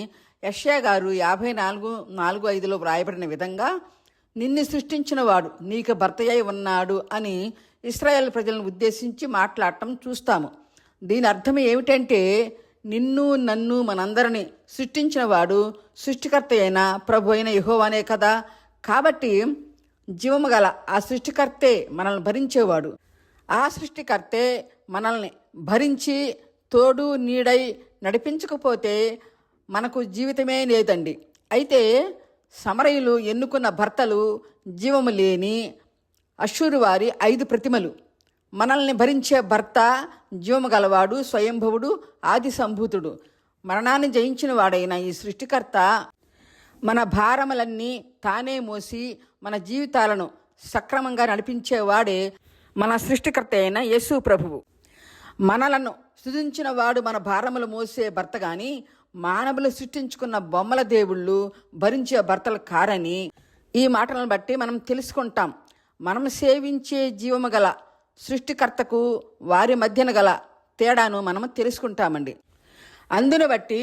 యెషయా గారు 54:4-5లో వ్రాయబడిన విధంగా నిన్ను సృష్టించిన వాడు నీకు భర్తయ్య ఉన్నాడు అని ఇశ్రాయేల్ ప్రజలను ఉద్దేశించి మాట్లాడటం చూస్తాము. దీని అర్థం ఏమిటంటే నిన్ను నన్ను మనందరినీ సృష్టించిన వాడు సృష్టికర్త అయిన ప్రభు అయిన యెహోవానే కదా. కాబట్టి జీవము గల ఆ సృష్టికర్తే మనల్ని భరించేవాడు. ఆ సృష్టికర్తే మనల్ని భరించి తోడు నీడై నడిపించకపోతే మనకు జీవితమే లేదండి. అయితే సమరయులు ఎన్నుకున్న భర్తలు జీవము లేని అష్షూరు వారి 5 ప్రతిమలు. మనల్ని భరించే భర్త జీవము గలవాడు, స్వయంభవుడు, ఆది సంభూతుడు, మరణాన్ని జయించిన వాడైన ఈ సృష్టికర్త మన భారములన్నీ తానే మోసి మన జీవితాలను సక్రమంగా నడిపించేవాడే మన సృష్టికర్త అయిన యేసు ప్రభువు. మనలను సృజించిన వాడు మన భారములు మోసే భర్త గాని మానవులు సృష్టించుకున్న బొమ్మల దేవుళ్ళు భరించే భర్తలు కారని ఈ మాటలను బట్టి మనం తెలుసుకుంటాం. మనం సేవించే జీవము గల సృష్టికర్తకు వారి మధ్యన గల తేడాను మనం తెలుసుకుంటామండి. అందును బట్టి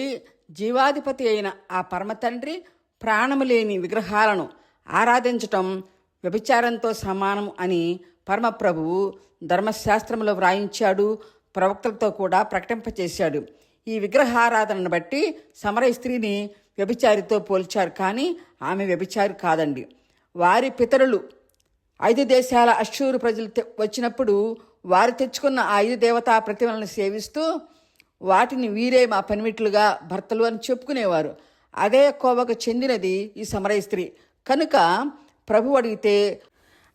జీవాధిపతి అయిన ఆ పరమ తండ్రి ప్రాణము లేని విగ్రహాలను ఆరాధించటం వ్యభిచారంతో సమానం అని పరమప్రభువు ధర్మశాస్త్రంలో వ్రాయించాడు, ప్రవక్తలతో కూడా ప్రకటింపచేశాడు. ఈ విగ్రహారాధనను బట్టి సమరయ స్త్రీని వ్యభిచారితో పోల్చారు, కానీ ఆమె వ్యభిచారి కాదండి. వారి పితరులు 5 దేశాల అశ్షూరు ప్రజలు వచ్చినప్పుడు వారు తెచ్చుకున్న ఆ 5 దేవతా ప్రతిమలను సేవిస్తూ వాటిని వీరే మా పనిమిట్లుగా భర్తలు అని చెప్పుకునేవారు. అదే కోవకు చెందినది ఈ సమరయ స్త్రీ. కనుక ప్రభు అడిగితే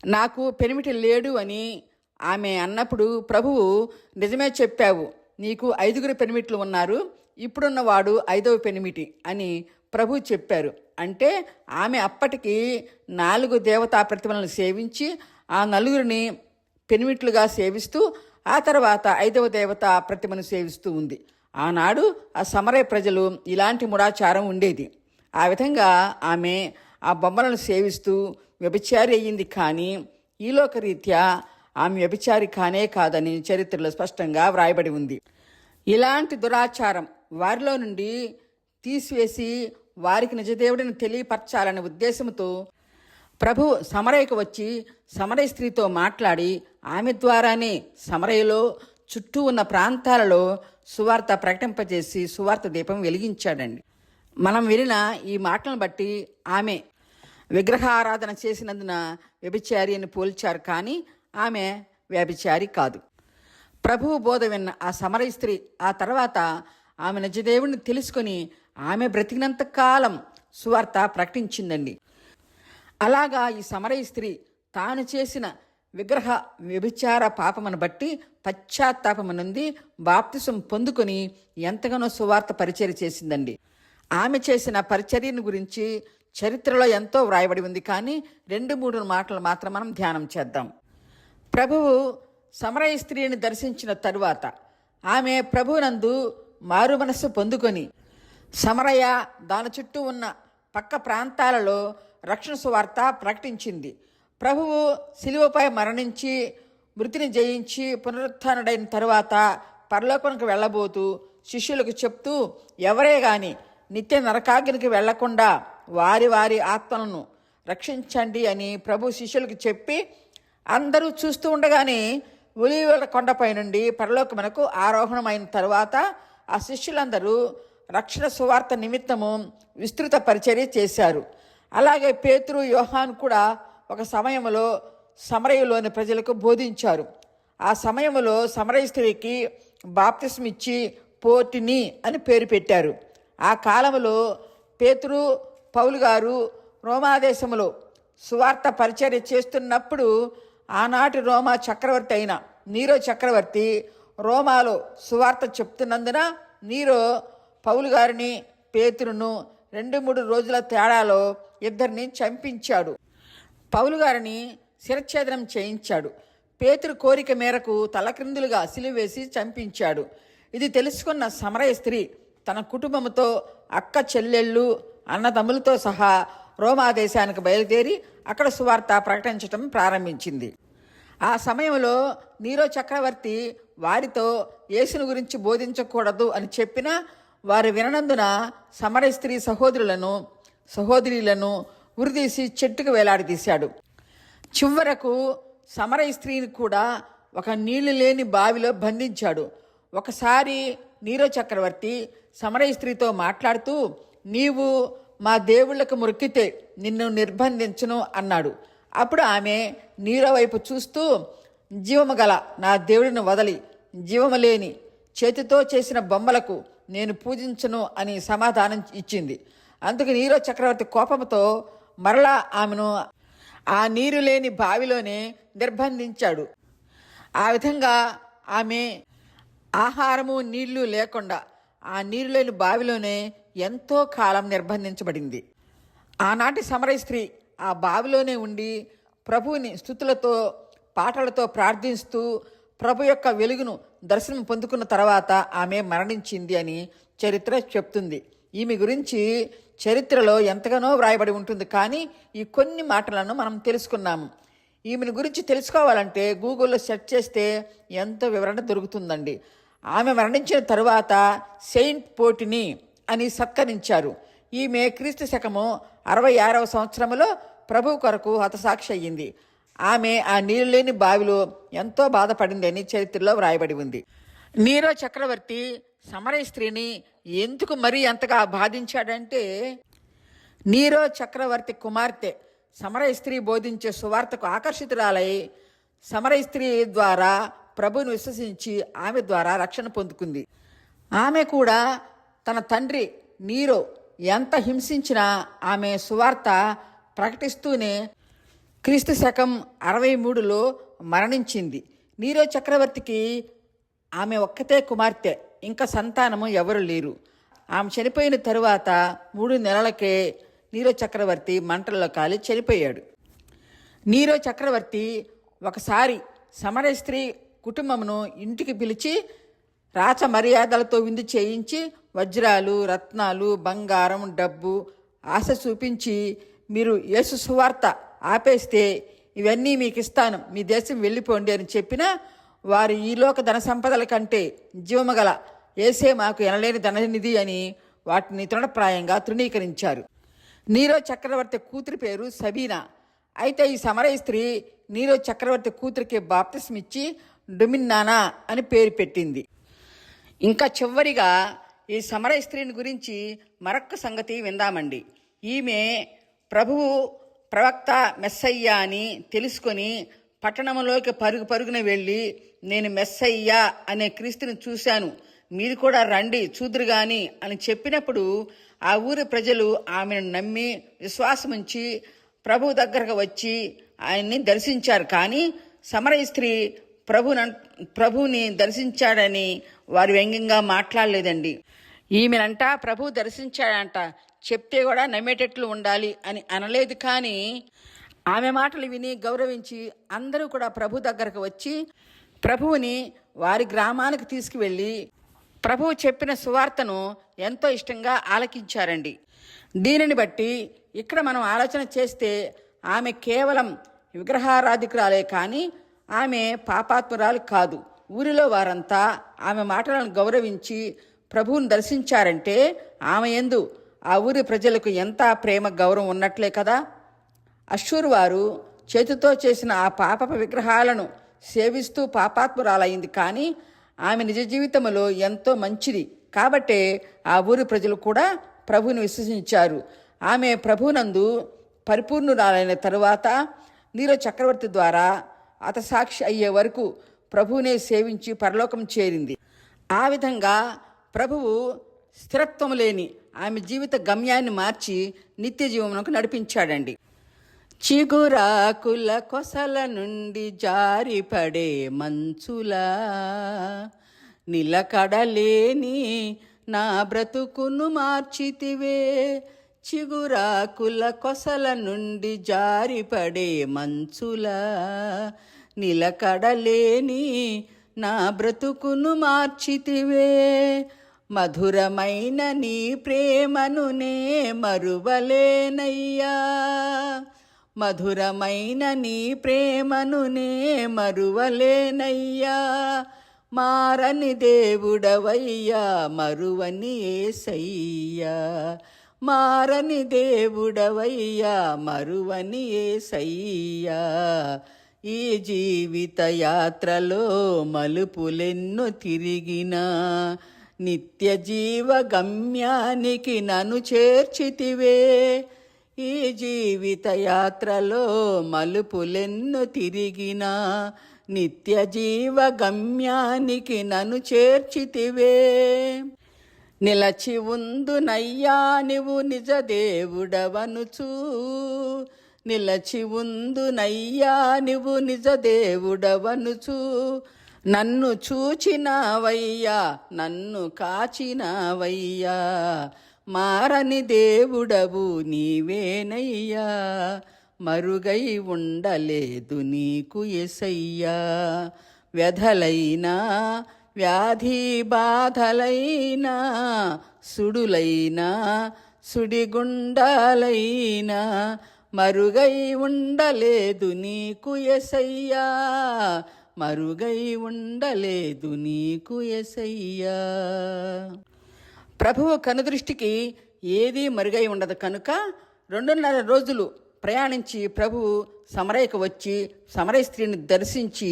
నాకు పెనిమిటి లేడు అని ఆమె అన్నప్పుడు ప్రభువు నిజమే చెప్పావు, నీకు 5 పెనిమిట్లు ఉన్నారు, ఇప్పుడున్నవాడు 5వ పెనిమిటి అని ప్రభు చెప్పారు. అంటే ఆమె అప్పటికి 4 దేవతా ప్రతిమలను సేవించి ఆ 4 పెనిమిట్లుగా సేవిస్తూ ఆ తర్వాత 5వ దేవతా ప్రతిమను సేవిస్తూ ఉంది. ఆనాడు ఆ సమరయ ప్రజలు ఇలాంటి మూఢాచారం ఉండేది. ఆ విధంగా ఆమె ఆ బొమ్మలను సేవిస్తూ వ్యభిచారి అయ్యింది. కానీ ఈలోక రీత్యా ఆమె వ్యభిచారి కానే కాదని చరిత్రలో స్పష్టంగా వ్రాయబడి ఉంది. ఇలాంటి దురాచారం వారిలో నుండి తీసివేసి వారికి నిజదేవుడిని తెలియపరచాలనే ఉద్దేశంతో ప్రభు సమరయకు వచ్చి సమరయ స్త్రీతో మాట్లాడి ఆమె ద్వారానే సమరయలో చుట్టూ ఉన్న ప్రాంతాలలో సువార్త ప్రకటింపజేసి సువార్త దీపం వెలిగించాడండి. మనం వినిన ఈ మాటలను బట్టి ఆమె విగ్రహారాధన చేసినందున వ్యభిచారి అని పోల్చారు, కానీ ఆమె వ్యభిచారి కాదు. ప్రభువు బోధ విన్న ఆ సమరయ స్త్రీ ఆ తర్వాత ఆమె నిజదేవుడిని తెలుసుకొని ఆమె బ్రతికినంత కాలం సువార్త ప్రకటించిందండి. అలాగా ఈ సమరయ స్త్రీ తాను చేసిన విగ్రహ వ్యభిచార పాపమును బట్టి పశ్చాత్తాపము నుండి బాప్తిసం పొందుకొని ఎంతగానో సువార్త పరిచర్య చేసిందండి. ఆమె చేసిన పరిచర్యను గురించి చరిత్రలో ఎంతో వ్రాయబడి ఉంది, కానీ 2-3 మాటలు మాత్రం మనం ధ్యానం చేద్దాం. ప్రభువు సమరయ స్త్రీని దర్శించిన తరువాత ఆమె ప్రభువునందు మారు మనస్సు పొందుకొని సమరయ దాని చుట్టూ ఉన్న పక్క ప్రాంతాలలో రక్షణ సువార్త ప్రకటించింది. ప్రభువు శిలువపై మరణించి మృతిని జయించి పునరుత్థానుడైన తరువాత పరలోకానికి వెళ్ళబోతూ శిష్యులకు చెప్తూ ఎవరే గాని నిత్య నరకాగ్నికి వెళ్లకుండా వారి వారి ఆత్మలను రక్షించండి అని ప్రభు శిష్యులకు చెప్పి అందరూ చూస్తూ ఉండగానే ఒలీవల కొండపై నుండి పరలోకమునకు ఆరోహణమైన తరువాత ఆ శిష్యులందరూ రక్షణ సువార్త నిమిత్తము విస్తృత పరిచర్య చేశారు. అలాగే పేతురు, యోహాను కూడా ఒక సమయంలో సమరయలోని ప్రజలకు బోధించారు. ఆ సమయంలో సమరయ స్త్రీకి బాప్తిస్మ ఇచ్చి పోర్టిని అని పేరు పెట్టారు. ఆ కాలంలో పేతురు, పౌలు గారు రోమాదేశంలో సువార్త పరిచర్య చేస్తున్నప్పుడు ఆనాటి రోమా చక్రవర్తి అయిన నీరో చక్రవర్తి రోమాలో సువార్త చెప్తున్నందున నీరో పౌలు గారిని, పేతురును 2-3 రోజుల తేడాలో 2 చంపించాడు. పౌలు గారిని శిరచ్ఛేదనం చేయించాడు. పేతురు కోరిక మేరకు తలక్రిందులుగా సిలువేసి చంపించాడు. ఇది తెలుసుకున్న సమరయ స్త్రీ తన కుటుంబంతో అక్క చెల్లెళ్ళు అన్నదమ్ములతో సహా రోమా దేశానికి బయలుదేరి అక్కడ సువార్త ప్రకటించటం ప్రారంభించింది. ఆ సమయంలో నీరో చక్రవర్తి వారితో యేసుని గురించి బోధించకూడదు అని చెప్పినా వారు విననందున సమరయ స్త్రీ సహోదరులను ఉరిదీసి చెట్టుకు వేలాడదీశాడు. చివరకు సమరయ స్త్రీని కూడా ఒక నీళ్లు లేని బావిలో బంధించాడు. ఒకసారి నీరో చక్రవర్తి సమరయ స్త్రీతో మాట్లాడుతూ, నీవు మా దేవుళ్లకు మొక్కితే నిన్ను నిర్బంధించును అన్నాడు. అప్పుడు ఆమె నీరో వైపు చూస్తూ, జీవము గల నా దేవుడిని వదలి జీవము లేని చేతితో చేసిన బొమ్మలకు నేను పూజించను అని సమాధానం ఇచ్చింది. అందుకు నీరో చక్రవర్తి కోపంతో మరలా ఆమెను ఆ నీరు లేని బావిలోనే నిర్బంధించాడు. ఆ విధంగా ఆమె ఆహారము నీళ్లు లేకుండా ఆ నీరు లేని బావిలోనే ఎంతో కాలం నిర్బంధించబడింది. ఆనాటి సమరయ స్త్రీ ఆ బావిలోనే ఉండి ప్రభువుని స్తుతులతో పాటలతో ప్రార్థిస్తూ ప్రభు యొక్క వెలుగును దర్శనం పొందుకున్న తర్వాత ఆమె మరణించింది అని చరిత్ర చెప్తుంది. ఈమె గురించి చరిత్రలో ఎంతగానో వ్రాయబడి ఉంటుంది, కానీ ఈ కొన్ని మాటలను మనం తెలుసుకున్నాము. ఈమెను గురించి తెలుసుకోవాలంటే గూగుల్లో సెర్చ్ చేస్తే ఎంతో వివరణ దొరుకుతుందండి. ఆమె మరణించిన తరువాత సెయింట్ పోటిని అని సత్కరించారు. ఈమె క్రీస్తు శకము 66వ సంవత్సరంలో ప్రభు కొరకు హతసాక్షి అయ్యింది. ఆమె ఆ నీరు లేని బావిలో ఎంతో బాధపడింది అని చరిత్రలో వ్రాయబడి ఉంది. నీరో చక్రవర్తి సమరయ స్త్రీని ఎందుకు మరీ అంతగా బాధించాడంటే, నీరో చక్రవర్తి కుమార్తె సమరయ స్త్రీ బోధించే సువార్తకు ఆకర్షితురాలై సమరయ స్త్రీ ద్వారా ప్రభువును విశ్వసించి ఆమె ద్వారా రక్షణ పొందుకుంది. ఆమె కూడా తన తండ్రి నీరో ఎంత హింసించినా ఆమె సువార్త ప్రకటిస్తూనే క్రీస్తు శకం 63లో మరణించింది. నీరో చక్రవర్తికి ఆమె ఒక్కతే కుమార్తె, ఇంకా సంతానము ఎవరు లేరు. ఆమె చనిపోయిన తరువాత 3 నెలలకే నీరో చక్రవర్తి మంటల్లో కాలి చనిపోయాడు. నీరో చక్రవర్తి ఒకసారి సమరయ స్త్రీ కుటుంబమును ఇంటికి పిలిచి రాచ మర్యాదలతో విందు చేయించి వజ్రాలు, రత్నాలు, బంగారం, డబ్బు ఆశ చూపించి, మీరు యేసు సువార్త ఆపేస్తే ఇవన్నీ మీకు ఇస్తాను, మీ దేశం వెళ్ళిపోండి అని చెప్పినా వారు ఈలోక ధన సంపదల కంటే జీవమగల యేసే మాకు ఎనలేని ధననిధి అని వాటిని తృణప్రాయంగా తృణీకరించారు. నీరో చక్రవర్తి కూతురి పేరు సబీనా. అయితే ఈ సమరయ స్త్రీ నీరో చక్రవర్తి కూతురికి బాప్తిస్మిచ్చి డొమిన్నానా అని పేరు పెట్టింది. ఇంకా చివరిగా ఈ సమరయ స్త్రీని గురించి మరొక్క సంగతి విందామండి. ఈమె ప్రభువు ప్రవక్త మెస్సయ్యా అని తెలుసుకొని పట్టణంలోకి పరుగున వెళ్ళి, నేను మెస్సయ్యా అనే క్రీస్తుని చూశాను, మీరు కూడా రండి చూదురు గాని అని చెప్పినప్పుడు ఆ ఊరి ప్రజలు ఆమెను నమ్మి విశ్వాసముంచి ప్రభు దగ్గరకు వచ్చి ఆయన్ని దర్శించారు. కానీ సమరయ స్త్రీ ప్రభుని దర్శించాడని వారు వ్యంగ్యంగా మాట్లాడలేదండి. ఈమెనంట ప్రభు దర్శించాడంట, చెప్తే కూడా నమ్మేటట్లు ఉండాలి అని అనలేదు. కానీ ఆమె మాటలు విని గౌరవించి అందరూ కూడా ప్రభు దగ్గరకు వచ్చి ప్రభువుని వారి గ్రామానికి తీసుకువెళ్ళి ప్రభువు చెప్పిన సువార్తను ఎంతో ఇష్టంగా ఆలకించారండి. దీనిని బట్టి ఇక్కడ మనం ఆలోచన చేస్తే ఆమె కేవలం విగ్రహారాధికురాలే కానీ ఆమె పాపాత్మురాలు కాదు. ఊరిలో వారంతా ఆమె మాటలను గౌరవించి ప్రభువుని దర్శించారంటే ఆమె యందు ఆ ఊరి ప్రజలకు ఎంత ప్రేమ గౌరవం ఉన్నట్లే కదా. అశ్షూరు వారు చేతితో చేసిన ఆ పాపపు విగ్రహాలను సేవిస్తూ పాపాత్మురాలైంది, కానీ ఆమె నిజ జీవితంలో ఎంతో మంచిది కాబట్టే ఆ ఊరి ప్రజలు కూడా ప్రభువుని విశ్వసించారు. ఆమె ప్రభువునందు పరిపూర్ణురాలైన తరువాత నీరో చక్రవర్తి ద్వారా హతసాక్షి అయ్యే వరకు ప్రభువునే సేవించి పరలోకం చేరింది. ఆ విధంగా ప్రభువు స్థిరత్వం లేని ఆమె జీవిత గమ్యాన్ని మార్చి నిత్య జీవమునకు నడిపించాడండి. చిగురాకుల కొసల నుండి జారిపడే మంచులా నిలకడలేని నా బ్రతుకును మార్చితివే. చిగురాకుల కొసల నుండి జారిపడే మంచులా నిలకడలేని నా బ్రతుకును మార్చితివే. మధురమైన నీ ప్రేమను నే మరువలేనయ్యా, మధురమైన నీ ప్రేమను నే మరువలేనయ్యా. మారని దేవుడవయ్యా మరువని యేసయ్యా, మారని దేవుడవయ్యా మరువని యేసయ్యా. ఈ జీవిత యాత్రలో మలుపులెన్నో తిరిగినా నిత్య జీవ గమ్యానికి నన్ను చేర్చితివే. ఈ జీవిత యాత్రలో మలుపులెన్నో తిరిగినా నిత్య జీవ గమ్యానికి నన్ను చేర్చితివే. నిలచి ఉందునయ్యా నీవు నిజ దేవుడవనుచు, నిలచి ఉందునయ్యా నీవు నిజ దేవుడవనుచు. నన్ను చూచినావయ్యా నన్ను కాచినావయ్యా, మారని దేవుడవు నీవేనయ్యా, మరుగై ఉండలేదు నీకు యేసయ్యా. వ్యధలైనా వ్యాధి బాధలైనా, సుడులైనా సుడిగుండాలైనా, మరుగై ఉండలేదు నీకు యేసయ్యా, మరుగై ఉండలేదు నీకు యేసయ్యా. ప్రభువు కనుదృష్టికి ఏదీ మరుగై ఉండదు కనుక 2.5 రోజులు ప్రయాణించి ప్రభువు సమరయకు వచ్చి సమరయ స్త్రీని దర్శించి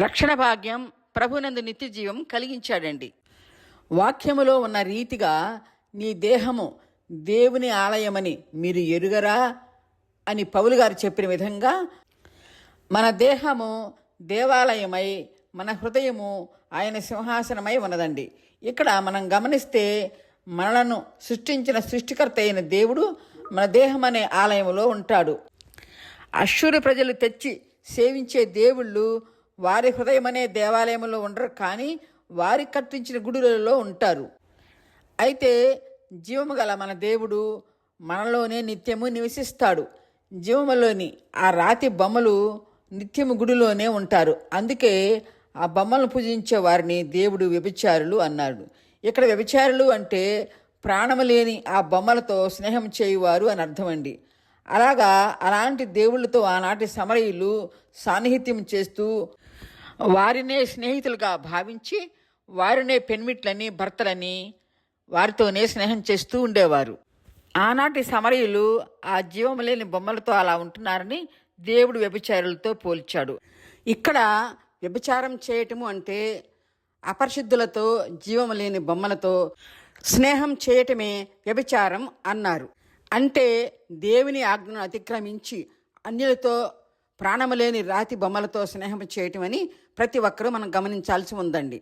రక్షణ భాగ్యం, ప్రభునందు నిత్య జీవం కలిగించాడండి. వాక్యములో ఉన్న రీతిగా నీ దేహము దేవుని ఆలయమని మీరు ఎరుగరా అని పౌలు గారు చెప్పిన విధంగా మన దేహము దేవాలయమై, మన హృదయము ఆయన సింహాసనమై ఉన్నదండి. ఇక్కడ మనం గమనిస్తే మనలను సృష్టించిన సృష్టికర్త అయిన దేవుడు మన దేహం అనే ఆలయంలో ఉంటాడు. అశ్షూరు ప్రజలు తెచ్చి సేవించే దేవుళ్ళు వారి హృదయం అనే దేవాలయంలో ఉండరు, కానీ వారి కట్టించిన గుడులలో ఉంటారు. అయితే జీవము గల మన దేవుడు మనలోనే నిత్యము నివసిస్తాడు. జీవములోని ఆ రాతి బొమ్మలు నిత్యము గుడిలోనే ఉంటారు. అందుకే ఆ బొమ్మలను పూజించే వారిని దేవుడు వ్యభిచారులు అన్నాడు. ఇక్కడ వ్యభిచారులు అంటే ప్రాణము లేని ఆ బొమ్మలతో స్నేహం చేయువారు అని అర్థమండి. అలాంటి దేవుళ్ళతో ఆనాటి సమరయులు సాన్నిహిత్యం చేస్తూ వారినే స్నేహితులుగా భావించి వారినే పెన్మిట్లని భర్తలని వారితోనే స్నేహం చేస్తూ ఉండేవారు. ఆనాటి సమరయులు ఆ జీవము లేని బొమ్మలతో అలా ఉంటున్నారని దేవుడు వ్యభిచారులతో పోల్చాడు. ఇక్కడ వ్యభిచారం చేయటము అంటే అపరిశుద్ధులతో జీవము లేని బొమ్మలతో స్నేహం చేయటమే వ్యభిచారం అన్నారు. అంటే దేవుని ఆజ్ఞను అతిక్రమించి అన్యులతో ప్రాణము లేని రాతి బొమ్మలతో స్నేహం చేయటం అని ప్రతి ఒక్కరూ మనం గమనించాల్సి ఉందండి.